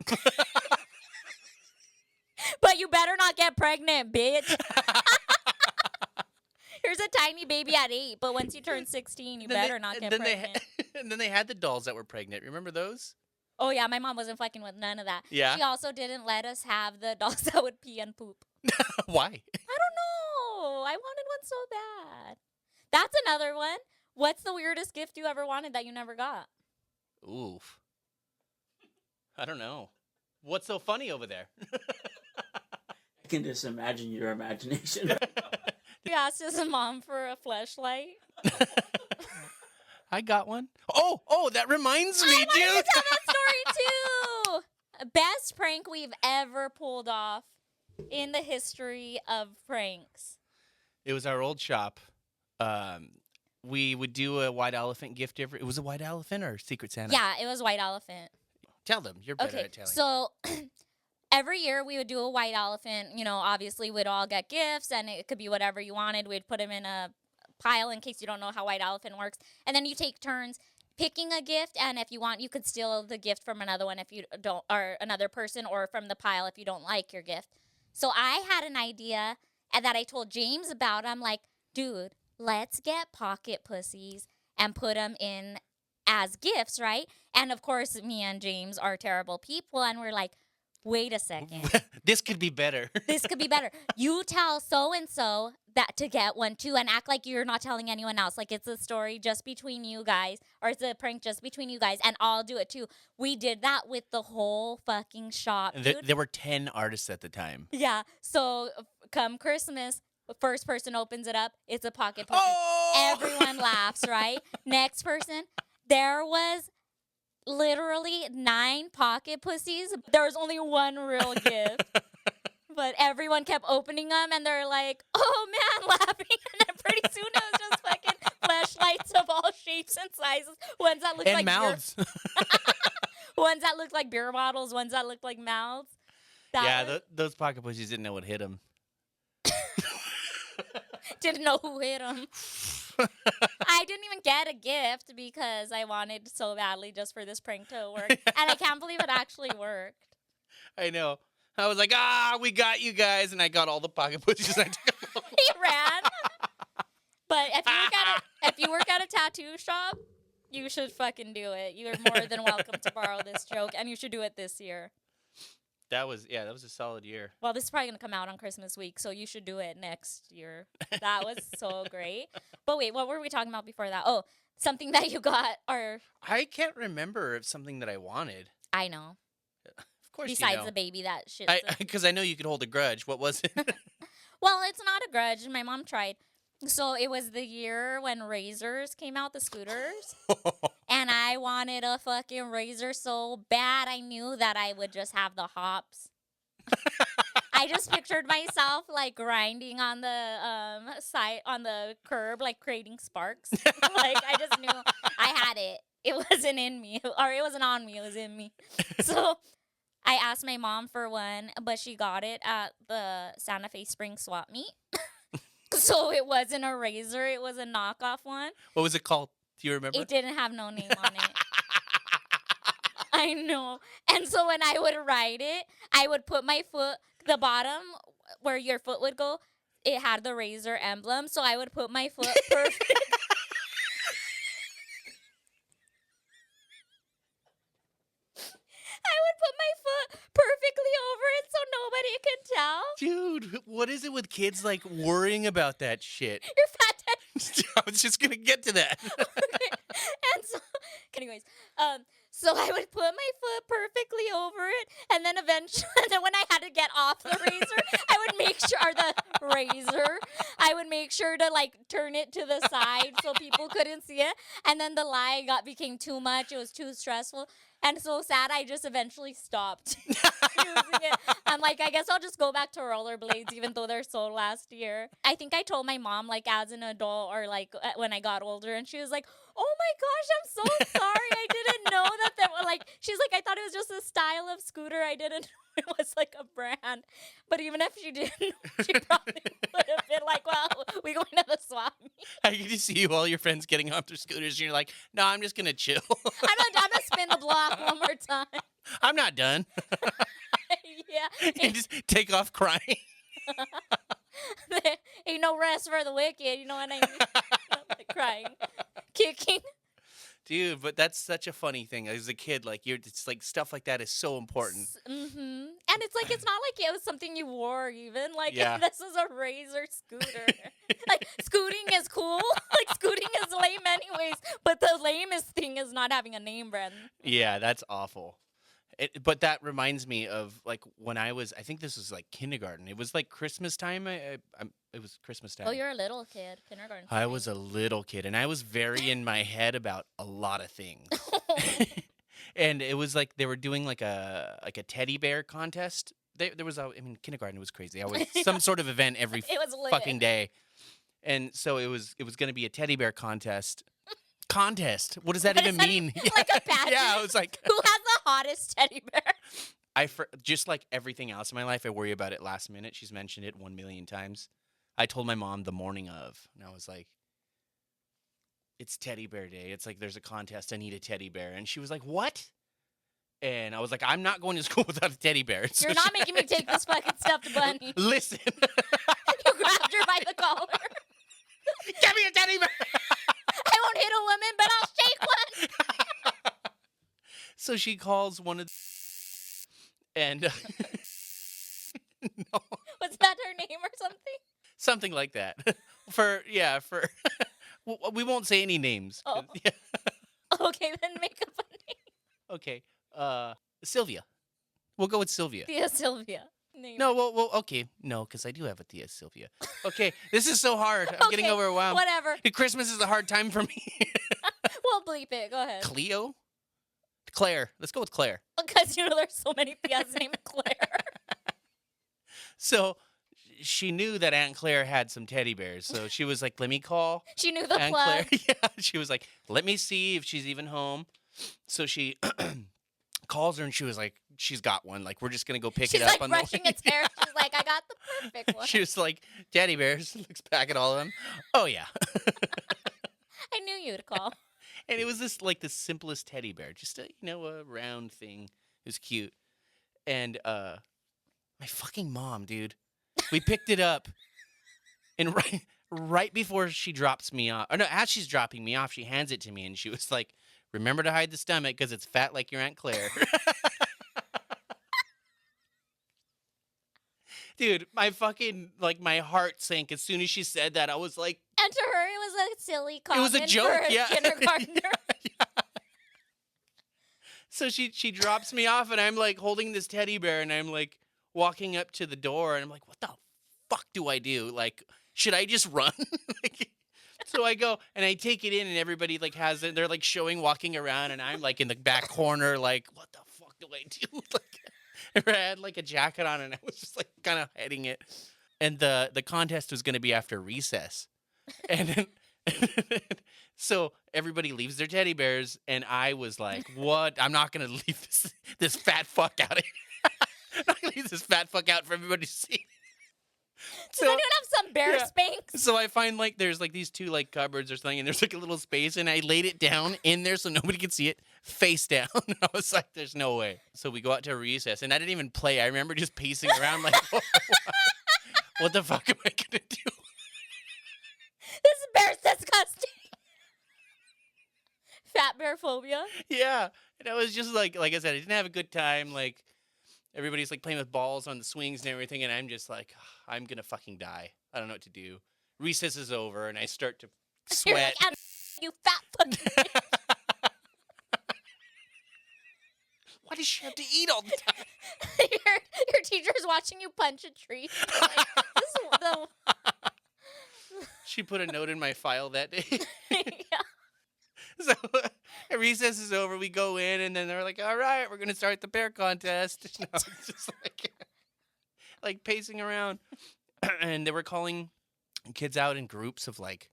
But you better not get pregnant, bitch. Here's a tiny baby at 8, but once you turn 16, you better not get pregnant. And then they had the dolls that were pregnant. Remember those? Oh, yeah, my mom wasn't fucking with none of that. Yeah? She also didn't let us have the dolls that would pee and poop. Why? I don't know. I wanted one so bad. That's another one. What's the weirdest gift you ever wanted that you never got? Oof. I don't know. What's so funny over there? I can just imagine your imagination. He asked his mom for a fleshlight. I got one. Oh, that reminds me, I wanted dude. to tell that story too. Best prank we've ever pulled off in the history of pranks. It was our old shop. We would do a white elephant gift every. It was a white elephant or Secret Santa? Yeah, it was white elephant. Tell them. You're better Okay, at telling. so every year we would do a white elephant. You know, obviously we'd all get gifts, and it could be whatever you wanted. We'd put them in a pile in case you don't know how white elephant works. And then you take turns picking a gift, and if you want, you could steal the gift from another one if you don't, or another person, or from the pile if you don't like your gift. So I had an idea, and that I told James about. I'm like, dude, let's get pocket pussies and put them in as gifts, right? And of course, me and James are terrible people, and we're like, wait a second. This could be better. This could be better. You tell so-and-so that to get one too, and act like you're not telling anyone else. Like it's a story just between you guys, or it's a prank just between you guys, and I'll do it too. We did that with the whole fucking shop, dude. There were 10 artists at the time. Yeah. So come Christmas, the first person opens it up. It's a pocket pussy. Oh! Everyone laughs, right? Next person, there was literally 9 pocket pussies. There was only one real gift. But everyone kept opening them, and they're like, oh, man, laughing. And then pretty soon it was just fucking fleshlights of all shapes and sizes. Ones that look And like mouths. ones that looked like beer bottles, ones that looked like mouths. Those pocket pussies didn't know what hit them. Didn't know who hit them. I didn't even get a gift because I wanted so badly just for this prank to work. And I can't believe it actually worked. I know. I was like, we got you guys. And I got all the pocket pussies. I took them home. He ran. But if you work at a tattoo shop, you should fucking do it. You're more than welcome to borrow this joke, and you should do it this year. That was a solid year. Well, this is probably going to come out on Christmas week, so you should do it next year. That was so great. But wait, what were we talking about before that? Oh, something that you got, or... I can't remember if something that I wanted. I know. Of course Besides you know. the baby that shit. Because I know you could hold a grudge. What was it? Well, it's not a grudge. My mom tried. So it was the year when Razors came out, the scooters. And I wanted a fucking Razor so bad I knew that I would just have the hops. I just pictured myself like grinding on the side on the curb, like creating sparks. Like I just knew I had it. It wasn't in me, or it wasn't on me. It was in me. So I asked my mom for one, but she got it at the Santa Fe Spring swap meet. So it wasn't a Razor. It was a knockoff one. What was it called? Do you remember? It didn't have no name on it. I know. And so when I would ride it, I would put my foot, the bottom where your foot would go, it had the Razor emblem. So I would put my foot perfect. I would put my foot perfectly over it so nobody could tell. Dude, what is it with kids like worrying about that shit? Your fat dad. I was just going to get to that. And so, anyways, so I would put my foot perfectly over it, and then eventually, when I had to get off the razor, I would make sure, or the razor, I would make sure to like turn it to the side so people couldn't see it. And then the lie became too much. It was too stressful. And so sad, I just eventually stopped using it. I'm like, I guess I'll just go back to rollerblades, even though they're sold last year. I think I told my mom, like, as an adult or, like, when I got older, and she was like, oh, my gosh, I'm so sorry. I didn't know that like, she's like, I thought it was just a style of scooter. I didn't know it was, like, a brand. But even if she didn't, she probably would have been like, well, we going to the swap meet. I get to see you, all your friends getting off their scooters, and you're like, no, I'm just going to chill. I'm going to spin the block one more time. I'm not done. Yeah. And just take off crying. Ain't no rest for the wicked, you know what I mean? Like crying, kicking. Dude, but that's such a funny thing. As a kid, like it's like stuff like that is so important. Mm-hmm. And it's like, it's not like it was something you wore even. Like, Yeah. this is a Razor scooter. Like, scooting is cool. Like, scooting is lame anyways. But the lamest thing is not having a name brand. Yeah, that's awful. But that reminds me of like when I think this was like kindergarten. It was like Christmas time. It was Christmas time. Oh, you're a little kid. Kindergarten. I was a little kid, and I was very in my head about a lot of things. And it was like they were doing like a teddy bear contest. There was kindergarten was crazy. I was some sort of event every It was lit. fucking day, and so it was going to be a teddy bear contest. Contest? What does that even mean? Like a pageant? Yeah, I was like, who has the hottest teddy bear? Just like everything else in my life, I worry about it last minute. She's mentioned it 1 million times. I told my mom the morning of, and I was like, it's teddy bear day. It's like there's a contest. I need a teddy bear. And she was like, what? And I was like, I'm not going to school without a teddy bear. So You're not making me take this fucking stuffed bunny. Listen. You her by the collar. Give me a teddy bear. I won't hit a woman, but I'll shake one. So she calls one of and no, Was that her name or something? something like that. For we won't say any names. Oh. Yeah. Okay, then make up a name. Okay. Sylvia. We'll go with Sylvia. Thea Sylvia. Name No, it. well, okay. No, because I do have a Thea Sylvia. Okay, this is so hard. I'm getting Okay, overwhelmed. Whatever. Christmas is a hard time for me. We'll bleep it. Go ahead. Cleo? Claire. Let's go with Claire. Because there's so many Theas named Claire. So she knew that Aunt Claire had some teddy bears. So she was like, let me call She knew the Aunt plug. Claire. Yeah, she was like, let me see if she's even home. So she calls her and she was like, she's got one. Like, we're just going to go pick She's it up like on brushing the way. its hair. She's like, I got the perfect one. She was like, teddy bears. Looks back at all of them. Oh, yeah. I knew you'd call. And it was this like the simplest teddy bear, just a a round thing. It was cute. And my fucking mom, dude. We picked it up, and right before she drops me off, or no, as she's dropping me off, she hands it to me, and she was like, "Remember to hide the stomach because it's fat like your Aunt Claire." Dude, my fucking my heart sank as soon as she said that. I was like, And to her, it was a silly it comment was a joke, for a yeah. kindergartner. Yeah. So she drops me off, and I'm like holding this teddy bear, and I'm like walking up to the door, and I'm like, what the fuck do I do? Like, should I just run? So I go and I take it in, and everybody like has it. They're like showing walking around, and I'm like in the back corner, like, what the fuck do I do? Like, I had like a jacket on, and I was just like kind of hiding it. And the contest was going to be after recess, and then, so everybody leaves their teddy bears, and I was like, "What? I'm not going to leave this fat fuck out of here. I'm not going to leave this fat fuck out for everybody to see." Does anyone have some bear yeah. spanks? So I find like there's like these two like cupboards or something, and there's like a little space, and I laid it down in there so nobody could see it, face down. And I was like, "There's no way." So we go out to recess, and I didn't even play. I remember just pacing around like, "What the fuck am I gonna do?" This bear's disgusting. Fat bear phobia. Yeah, and I was just like I said, I didn't have a good time. Like everybody's like playing with balls on the swings and everything, and I'm just like, I'm gonna fucking die. I don't know what to do. Recess is over, and I start to You're sweat. like, you fat fucking bitch. Why does she have to eat all the time? your teacher's watching you punch a tree. Like, this is the She put a note in my file that day. yeah. So recess is over. We go in, and then they're like, "All right, we're gonna start the bear contest." And I was just like pacing around, and they were calling kids out in groups of like,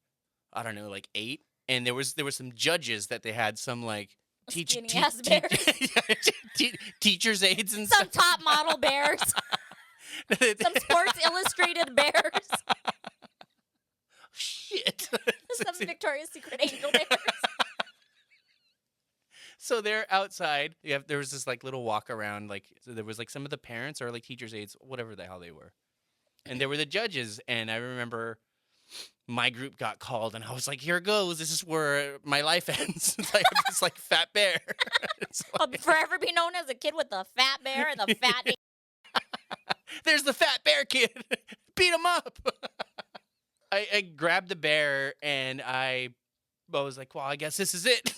I don't know, like 8. And there was some judges that they had some like Skinny-ass bears. teachers' aides and Some stuff. top model bears. Some Sports Illustrated bears. Shit. Some Victoria's Secret angel bears. So they're outside. There was this like little walk around. Like so there was like some of the parents or like teachers' aides, whatever the hell they were, and there were the judges. And I remember my group got called, and I was like, "Here goes. This is where my life ends." It's like I'm this like fat bear. It's I'll like, forever be known as a kid with the fat bear and the fat. there's the fat bear kid. Beat him up. I grabbed the bear, and I was like, well, I guess this is it.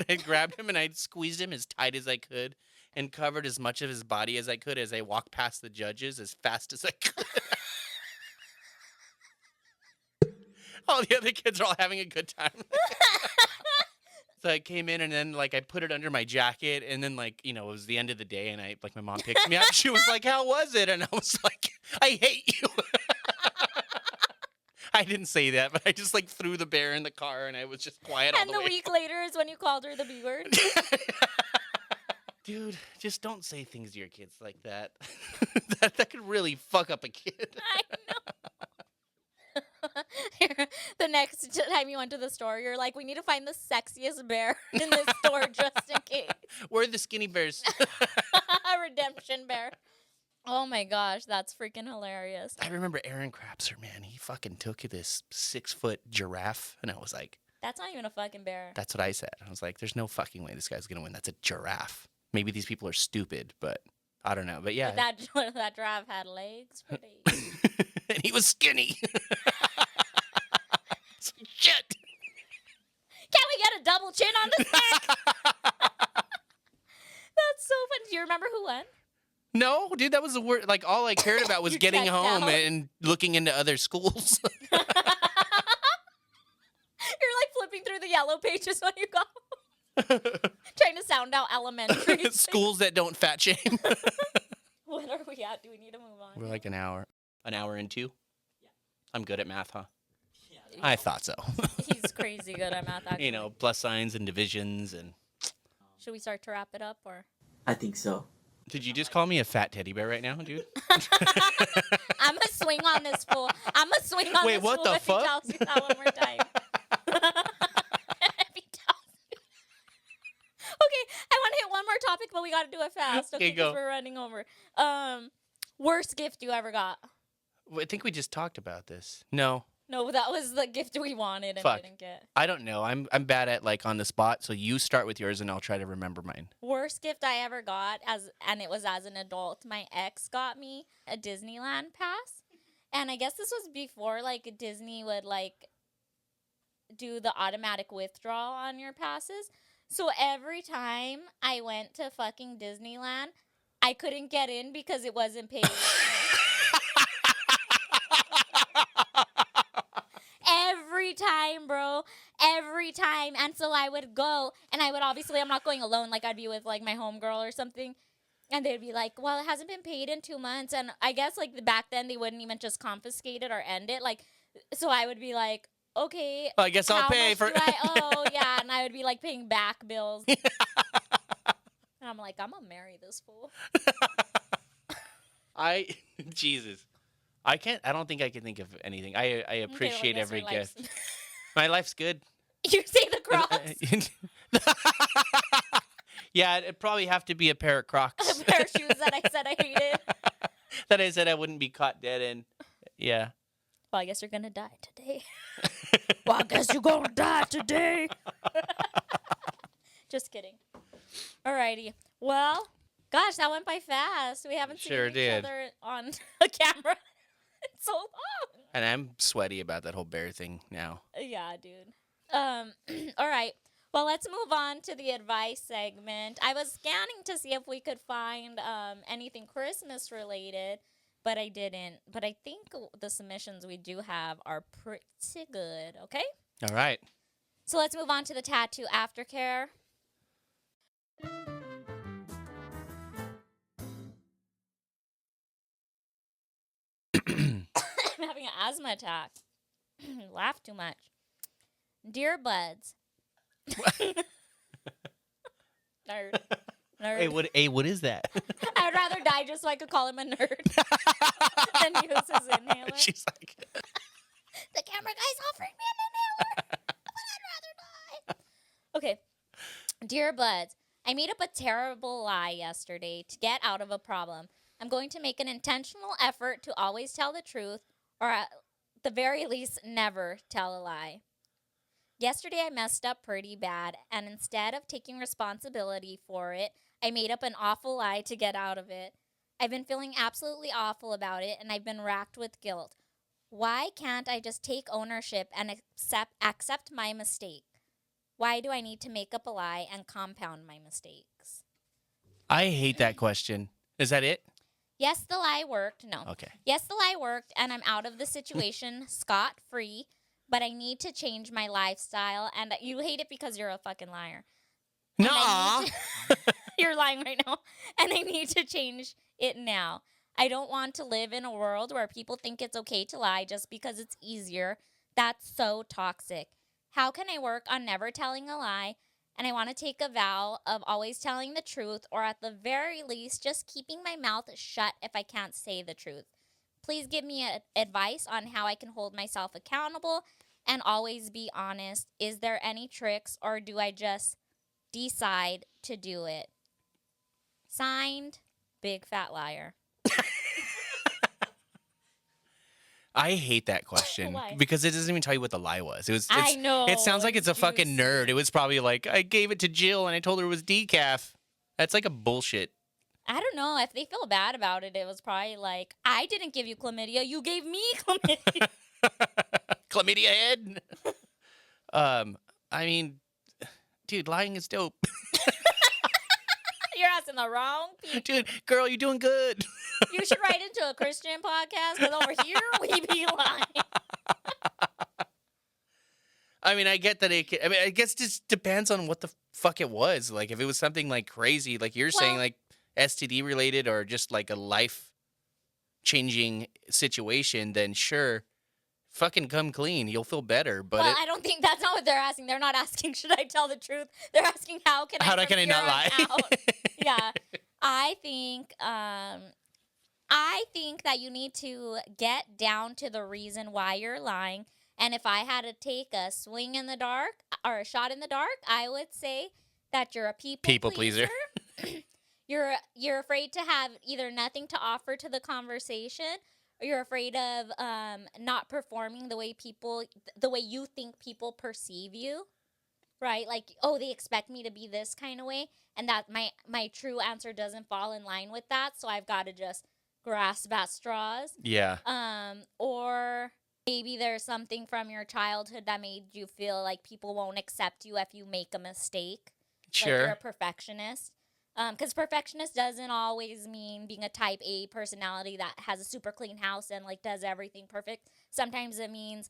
I grabbed him, and I squeezed him as tight as I could and covered as much of his body as I could as I walked past the judges as fast as I could. All the other kids are all having a good time. So I came in, and then like I put it under my jacket, and then like it was the end of the day, and I like my mom picked me up. She was like, "How was it?" And I was like, "I hate you." I didn't say that, but I just like threw the bear in the car, and I was just quiet all And the the way. week later is when you called her the B word. Dude, just don't say things to your kids like that. that could really fuck up a kid. I know. The next time you went to the store, you're like, we need to find the sexiest bear in this store just in case. Where are the skinny bears? A redemption bear. Oh my gosh, that's freaking hilarious. I remember Aaron Crapser, man. He fucking took this 6-foot giraffe, and I was like, That's not even a fucking bear. that's what I said. I was like, there's no fucking way this guy's gonna win. That's a giraffe. Maybe these people are stupid, but I don't know. But yeah, But that giraffe had legs for days. and he was skinny. Shit. Can we get a double chin on this neck? That's so fun. Do you remember who won? No, dude, that was the word. Like all I cared about was You getting checked home out. and looking into other schools. You're like flipping through the yellow pages when you go. Trying to sound out elementary. Schools that don't fat shame. What are we at? Do we need to move on? We're like an hour and 2. Yeah. I'm good at math, huh? Yeah, I thought so. He's crazy good at math, actually. You know, plus signs and divisions and. Should we start to wrap it up, or? I think so. Did you just call me a fat teddy bear right now, dude? I'm gonna swing on this fool. I'm gonna swing on Wait, this what fool the if fuck? he tells you that one more time. If he tells you. Okay, I want to hit one more topic, but we got to do it fast. Okay, 'cause go. we're running over. Worst gift you ever got? I think we just talked about this. No, No, that was the gift we wanted and Fuck. didn't get. I don't know. I'm bad at like on the spot. So you start with yours and I'll try to remember mine. Worst gift I ever got and it was as an adult. My ex got me a Disneyland pass. And I guess this was before like Disney would like do the automatic withdrawal on your passes. So every time I went to fucking Disneyland, I couldn't get in because it wasn't paid. Every time, bro. Every time. And so I would go, and I would obviously, I'm not going alone. Like, I'd be with, like, my homegirl or something. And they'd be like, well, it hasn't been paid in 2 months. And I guess, like, back then, they wouldn't even just confiscate it or end it. Like, so I would be like, okay. Well, I guess I'll how pay much for do I owe? Yeah. And I would be, like, paying back bills. And I'm like, I'm going to marry this fool. Jesus. I don't think I can think of anything. I appreciate Okay, well, I guess every your life's- gift. My life's good. You say the Crocs. Yeah, it'd probably have to be a pair of Crocs A pair of shoes that I said I hated. that I said I wouldn't be caught dead in. Yeah. Well, I guess you're going to die today. Well, I guess you're going to die today. Just kidding. Alrighty. Well, gosh, that went by fast. We haven't Sure seen each did. other on a camera in so long. And I'm sweaty about that whole bear thing now. Yeah, dude. All right. Well, let's move on to the advice segment. I was scanning to see if we could find anything Christmas related, but I didn't. But I think the submissions we do have are pretty good. Okay? All right. So let's move on to the tattoo aftercare. I'm having an asthma attack. Laugh too much. Dear buds. Nerd. Nerd. What is that? I would rather die just so I could call him a nerd than use his inhaler. She's like, The camera guy's offering me an inhaler. But I'd rather die. Okay. Dear buds, I made up a terrible lie yesterday to get out of a problem. I'm going to make an intentional effort to always tell the truth, or at the very least, never tell a lie. Yesterday, I messed up pretty bad, and instead of taking responsibility for it, I made up an awful lie to get out of it. I've been feeling absolutely awful about it, and I've been racked with guilt. Why can't I just take ownership and accept my mistake? Why do I need to make up a lie and compound my mistakes? I hate that question. Is that it? Yes, the lie worked. No. Okay. Yes, the lie worked, and I'm out of the situation scot-free, but I need to change my lifestyle, and you hate it because you're a fucking liar. And I No. need to- You're lying right now, and I need to change it now. I don't want to live in a world where people think it's okay to lie just because it's easier. That's so toxic. How can I work on never telling a lie? And I want to take a vow of always telling the truth, or at the very least, just keeping my mouth shut if I can't say the truth. Please give me advice on how I can hold myself accountable and always be honest. Is there any tricks, or do I just decide to do it? Signed, Big Fat Liar. I hate that question Why? because it doesn't even tell you what the lie was. I know. It sounds like it's a fucking juicy. nerd. It was probably like, I gave it to Jill and I told her it was decaf. That's like a bullshit. I don't know. If they feel bad about it, it was probably like, I didn't give you chlamydia. You gave me chlamydia. Chlamydia head. I mean, dude, lying is dope. You're asking the wrong people. Dude, girl, you're doing good. You should write into a Christian podcast, because over here we be lying. I mean, I get that I guess it just depends on what the fuck it was. Like, if it was something like crazy, like you're saying, Well- like STD related or just like a life changing situation, then sure, fucking come clean. You'll feel better. But Well, I don't think that's not what they're asking. They're not asking, should I tell the truth? They're asking, how can I can I from not here lie? on out? Yeah. I think that you need to get down to the reason why you're lying. And if I had to take a swing in the dark or a shot in the dark, I would say that you're a people pleaser. You're afraid to have either nothing to offer to the conversation, or you're afraid of not performing the way you think people perceive you, right? Like, oh, they expect me to be this kind of way, and that my true answer doesn't fall in line with that, so I've got to just grasp at straws. Yeah. Or maybe there's something from your childhood that made you feel like people won't accept you if you make a mistake. Sure. Like you're a perfectionist. Because perfectionist doesn't always mean being a type A personality that has a super clean house and like does everything perfect. Sometimes it means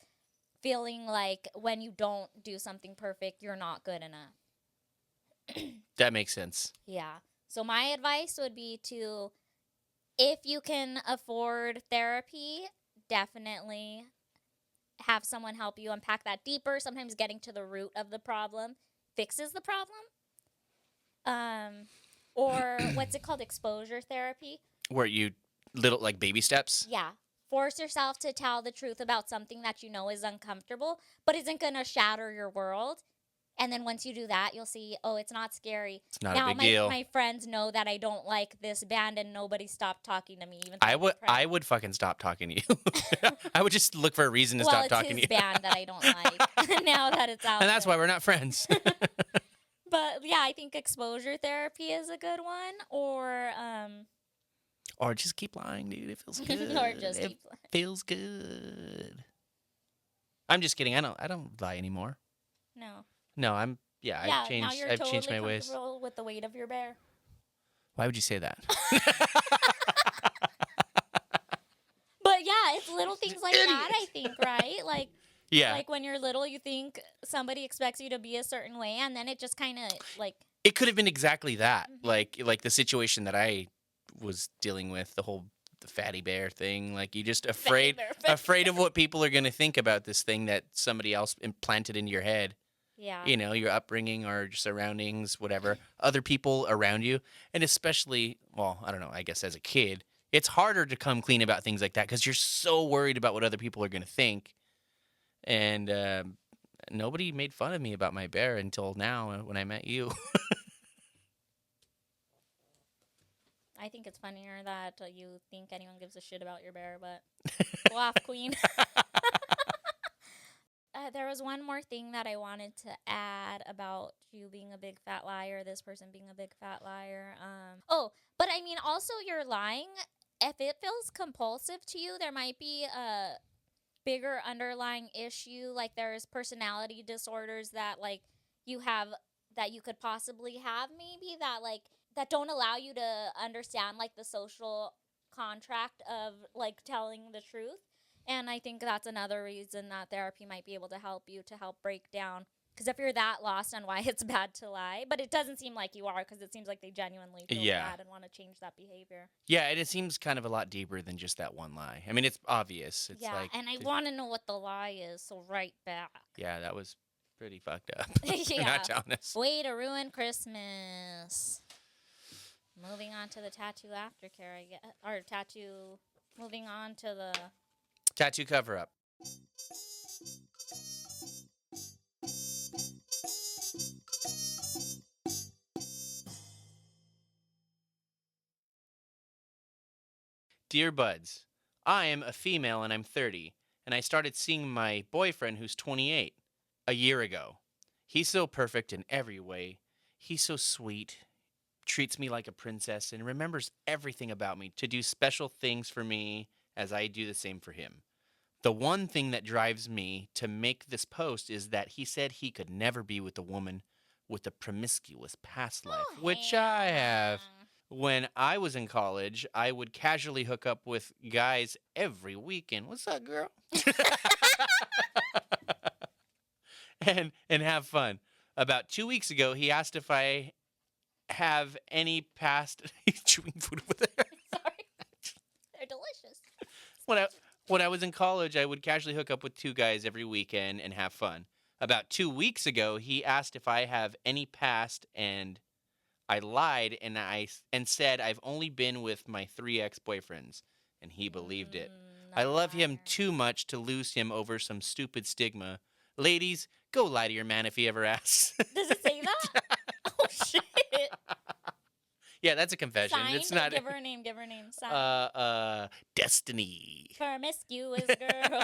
feeling like when you don't do something perfect, you're not good enough. That makes sense. Yeah. So my advice would be to, if you can afford therapy, definitely have someone help you unpack that deeper. Sometimes getting to the root of the problem fixes the problem. Or what's it called? Exposure therapy. Where you little like baby steps. Yeah. Force yourself to tell the truth about something that you know is uncomfortable, but isn't going to shatter your world. And then once you do that, you'll see, oh, it's not scary. It's not now, a big deal. My friends know that I don't like this band, and nobody stopped talking to me. Even though I would fucking stop talking to you. I would just look for a reason to stop talking to you. Well, it's his band that I don't like. Now that it's out, And that's why we're not friends. But yeah, I think exposure therapy is a good one, Or just keep lying, dude. It feels good. or just it keep. feels good. I'm just kidding. I don't lie anymore. No. No, I've Now changed. you're I've totally changed my ways. comfortable with the weight of your bear. Why would you say that? But yeah, it's little things like that, I think, right? Like, Yeah. like when you're little, you think somebody expects you to be a certain way, and then it just kind of like. It could have been exactly that. Mhm. Like the situation that I was dealing with, the fatty bear thing. Like you just afraid of what people are going to think about this thing that somebody else implanted into your head. Yeah. You know, your upbringing or your surroundings, whatever, other people around you. And especially, well, I don't know, I guess as a kid, it's harder to come clean about things like that because you're so worried about what other people are going to think. And nobody made fun of me about my bear until now when I met you. I think it's funnier that you think anyone gives a shit about your bear, but go off, queen. There was one more thing that I wanted to add about you being a big fat liar, this person being a big fat liar. But I mean, also you're lying. If it feels compulsive to you, there might be a bigger underlying issue. Like there's personality disorders that like you have, that you could possibly have, maybe that don't allow you to understand like the social contract of like telling the truth. And I think that's another reason that therapy might be able to help you, to help break down. Because if you're that lost on why it's bad to lie, but it doesn't seem like you are, because it seems like they genuinely feel bad and want to change that behavior. Yeah, and it seems kind of a lot deeper than just that one lie. I mean, it's obvious. It's Yeah, like, and I want to know what the lie is, so write back. yeah, that was pretty fucked up. Yeah. You're not telling us. Way to ruin Christmas. Moving on to the tattoo aftercare, I guess. Or tattoo, moving on to the... Tattoo cover up. Dear Buds, I am a female and I'm 30, and I started seeing my boyfriend who's 28 a year ago. He's so perfect in every way. He's so sweet, treats me like a princess, and remembers everything about me to do special things for me as I do the same for him. The one thing that drives me to make this post is that he said he could never be with a woman with a promiscuous past life, which I have. When I was in college, I would casually hook up with guys every weekend. What's up, girl? and have fun. About 2 weeks ago, he asked if I have any past. He's chewing food over there. Sorry. They're delicious. When I was in college, I would casually hook up with 2 guys every weekend and have fun. About 2 weeks ago, he asked if I have any past, and I lied and said I've only been with my 3 ex-boyfriends, and he believed it. I love him too much to lose him over some stupid stigma. Ladies, go lie to your man if he ever asks. Does it say that? Oh, shit. Yeah, that's a confession. Signed? It's not. Give her a name. Signed. Destiny. Promiscuous girl.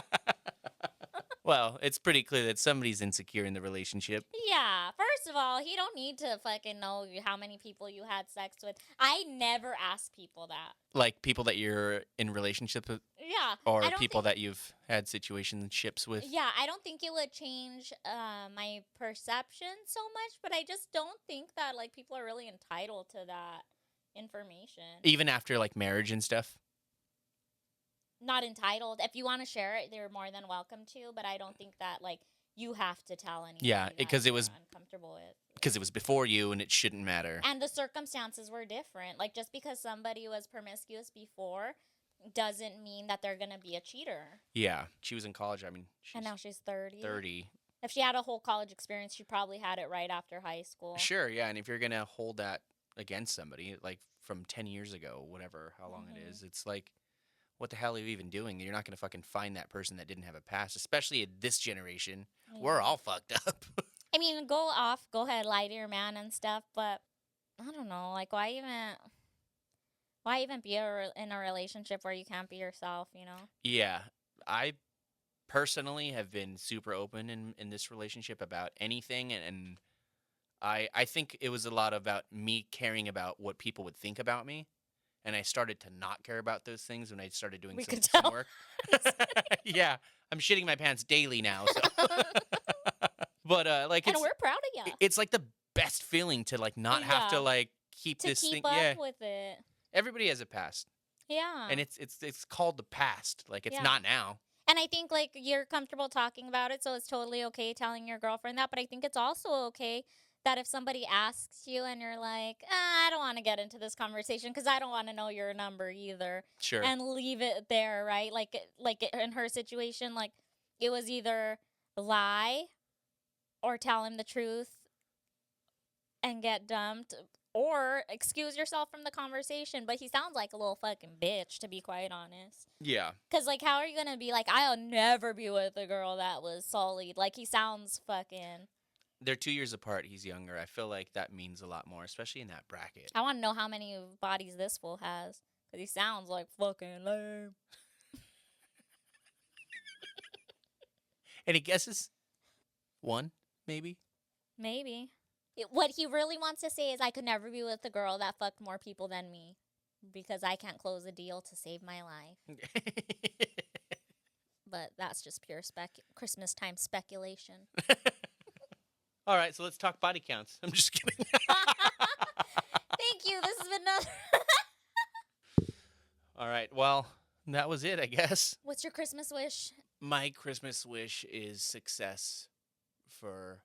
Well, it's pretty clear that somebody's insecure in the relationship. Yeah. First of all, he don't need to fucking know how many people you had sex with. I never ask people that. Like people that you're in relationships with, Yeah. or people that you've had situationships with. Yeah, I don't think it would change my perception so much, but I just don't think that like people are really entitled to that information. Even after like marriage and stuff. Not entitled. If you want to share it, they're more than welcome to, but I don't think that like you have to tell anybody. Yeah, because it you're was uncomfortable with. Because it was before you and it shouldn't matter. And the circumstances were different. Like just because somebody was promiscuous before doesn't mean that they're going to be a cheater. Yeah, she was in college. I mean, And now she's 30. 30. If she had a whole college experience, she probably had it right after high school. Sure, yeah, and if you're going to hold that against somebody like from 10 years ago, whatever, how long it is, it's like, what the hell are you even doing? You're not going to fucking find that person that didn't have a past, especially in this generation. Yeah. We're all fucked up. I mean, go ahead, lie to your man and stuff, but I don't know, like, why even be in a relationship where you can't be yourself, you know? Yeah, I personally have been super open in this relationship about anything, and I think it was a lot about me caring about what people would think about me. And I started to not care about those things when I started doing some work. Yeah, I'm shitting my pants daily now. So. But like, and we're proud of you. It's like the best feeling to like not have to like keep this thing. Up with it. Everybody has a past. Yeah. And it's called the past. Like it's not now. And I think like you're comfortable talking about it, so it's totally okay telling your girlfriend that. But I think it's also okay that if somebody asks you and you're like, I don't want to get into this conversation because I don't want to know your number either. Sure. And leave it there, right? Like in her situation, like it was either lie or tell him the truth and get dumped or excuse yourself from the conversation. But he sounds like a little fucking bitch, to be quite honest. Yeah. Because, like, how are you going to be like, I'll never be with a girl that was sullied? Like, he sounds fucking... They're 2 years apart. He's younger. I feel like that means a lot more, especially in that bracket. I want to know how many bodies this fool has. Because he sounds like fucking lame. Any guesses? 1, maybe? Maybe. What he really wants to say is, I could never be with a girl that fucked more people than me. Because I can't close a deal to save my life. But that's just pure Christmas time speculation. All right, so let's talk body counts. I'm just kidding. Thank you. This has been another. All right, well, that was it, I guess. What's your Christmas wish? My Christmas wish is success for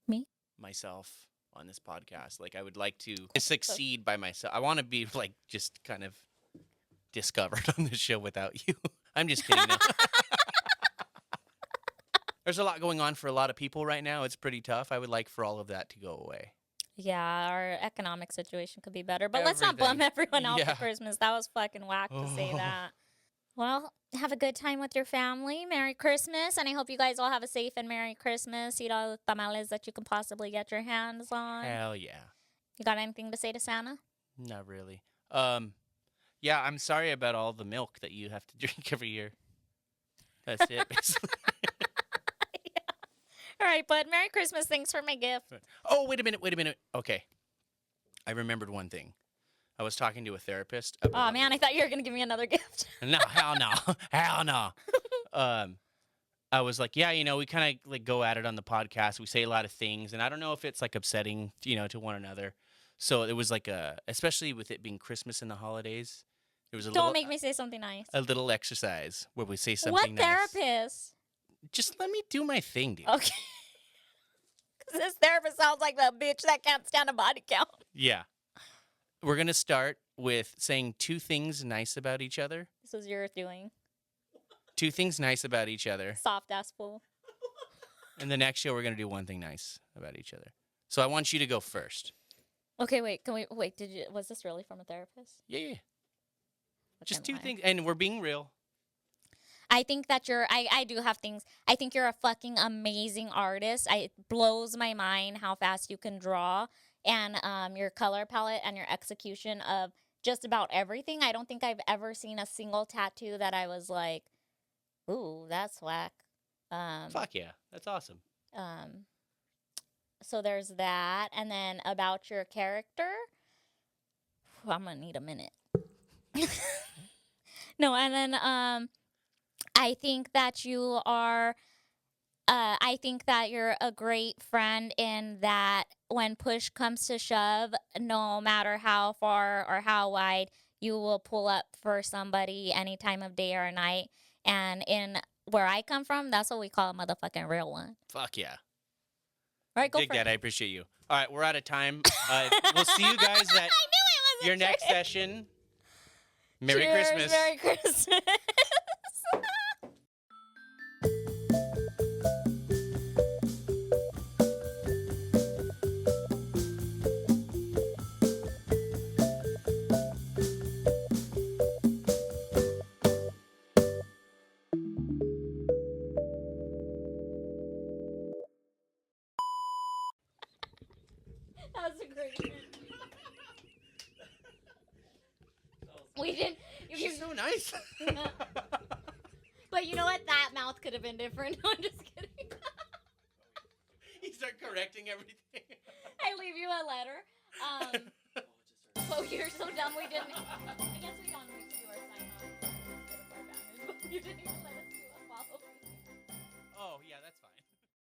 me, myself on this podcast. Like, I would like to succeed by myself. I want to be, like, just kind of discovered on this show without you. I'm just kidding. No. There's a lot going on for a lot of people right now. It's pretty tough. I would like for all of that to go away. Yeah, our economic situation could be better. But let's not bum everyone out for Christmas. That was fucking whack to say that. Well, have a good time with your family. Merry Christmas. And I hope you guys all have a safe and Merry Christmas. Eat all the tamales that you can possibly get your hands on. Hell yeah. You got anything to say to Santa? Not really. Yeah, I'm sorry about all the milk that you have to drink every year. That's it, basically. All right, bud. Merry Christmas. Thanks for my gift. Oh, wait a minute. Okay. I remembered one thing. I was talking to a therapist about... Oh, man. I thought you were going to give me another gift. No, hell no. Hell no. I was like, yeah, we kind of like go at it on the podcast. We say a lot of things, and I don't know if it's like upsetting, to one another. So it was like especially with it being Christmas and the holidays, it was Don't make me say something nice. a little exercise where we say something What nice. therapist? Just let me do my thing, dude. Okay. Because this therapist sounds like the bitch that can't stand a body count. Yeah. We're going to start with saying 2 things nice about each other. This was your doing. 2 things nice about each other. Soft ass fool. And the next show, we're going to do 1 thing nice about each other. So I want you to go first. Okay, wait. Was this really from a therapist? Yeah. Just Fucking 2 lie. things. And we're being real. I think that I do have things. I think you're a fucking amazing artist. It blows my mind how fast you can draw, and your color palette and your execution of just about everything. I don't think I've ever seen a single tattoo that I was like, ooh, that's whack. Fuck yeah. That's awesome. So there's that. And then about your character, I'm going to need a minute. No, and then I think that you are, I think that you're a great friend in that when push comes to shove, no matter how far or how wide, you will pull up for somebody any time of day or night. And in where I come from, that's what we call a motherfucking real one. Fuck yeah. All right, go Dig for that. it. I appreciate you. All right, we're out of time. We'll see you guys at your next session. Merry Cheers, Christmas. Merry Christmas. That was a great one. We didn't. She's so nice. But you know what? That mouth could have been different. No, I'm just kidding. You start correcting everything. I leave you a letter. Oh, you're so dumb. We didn't. I guess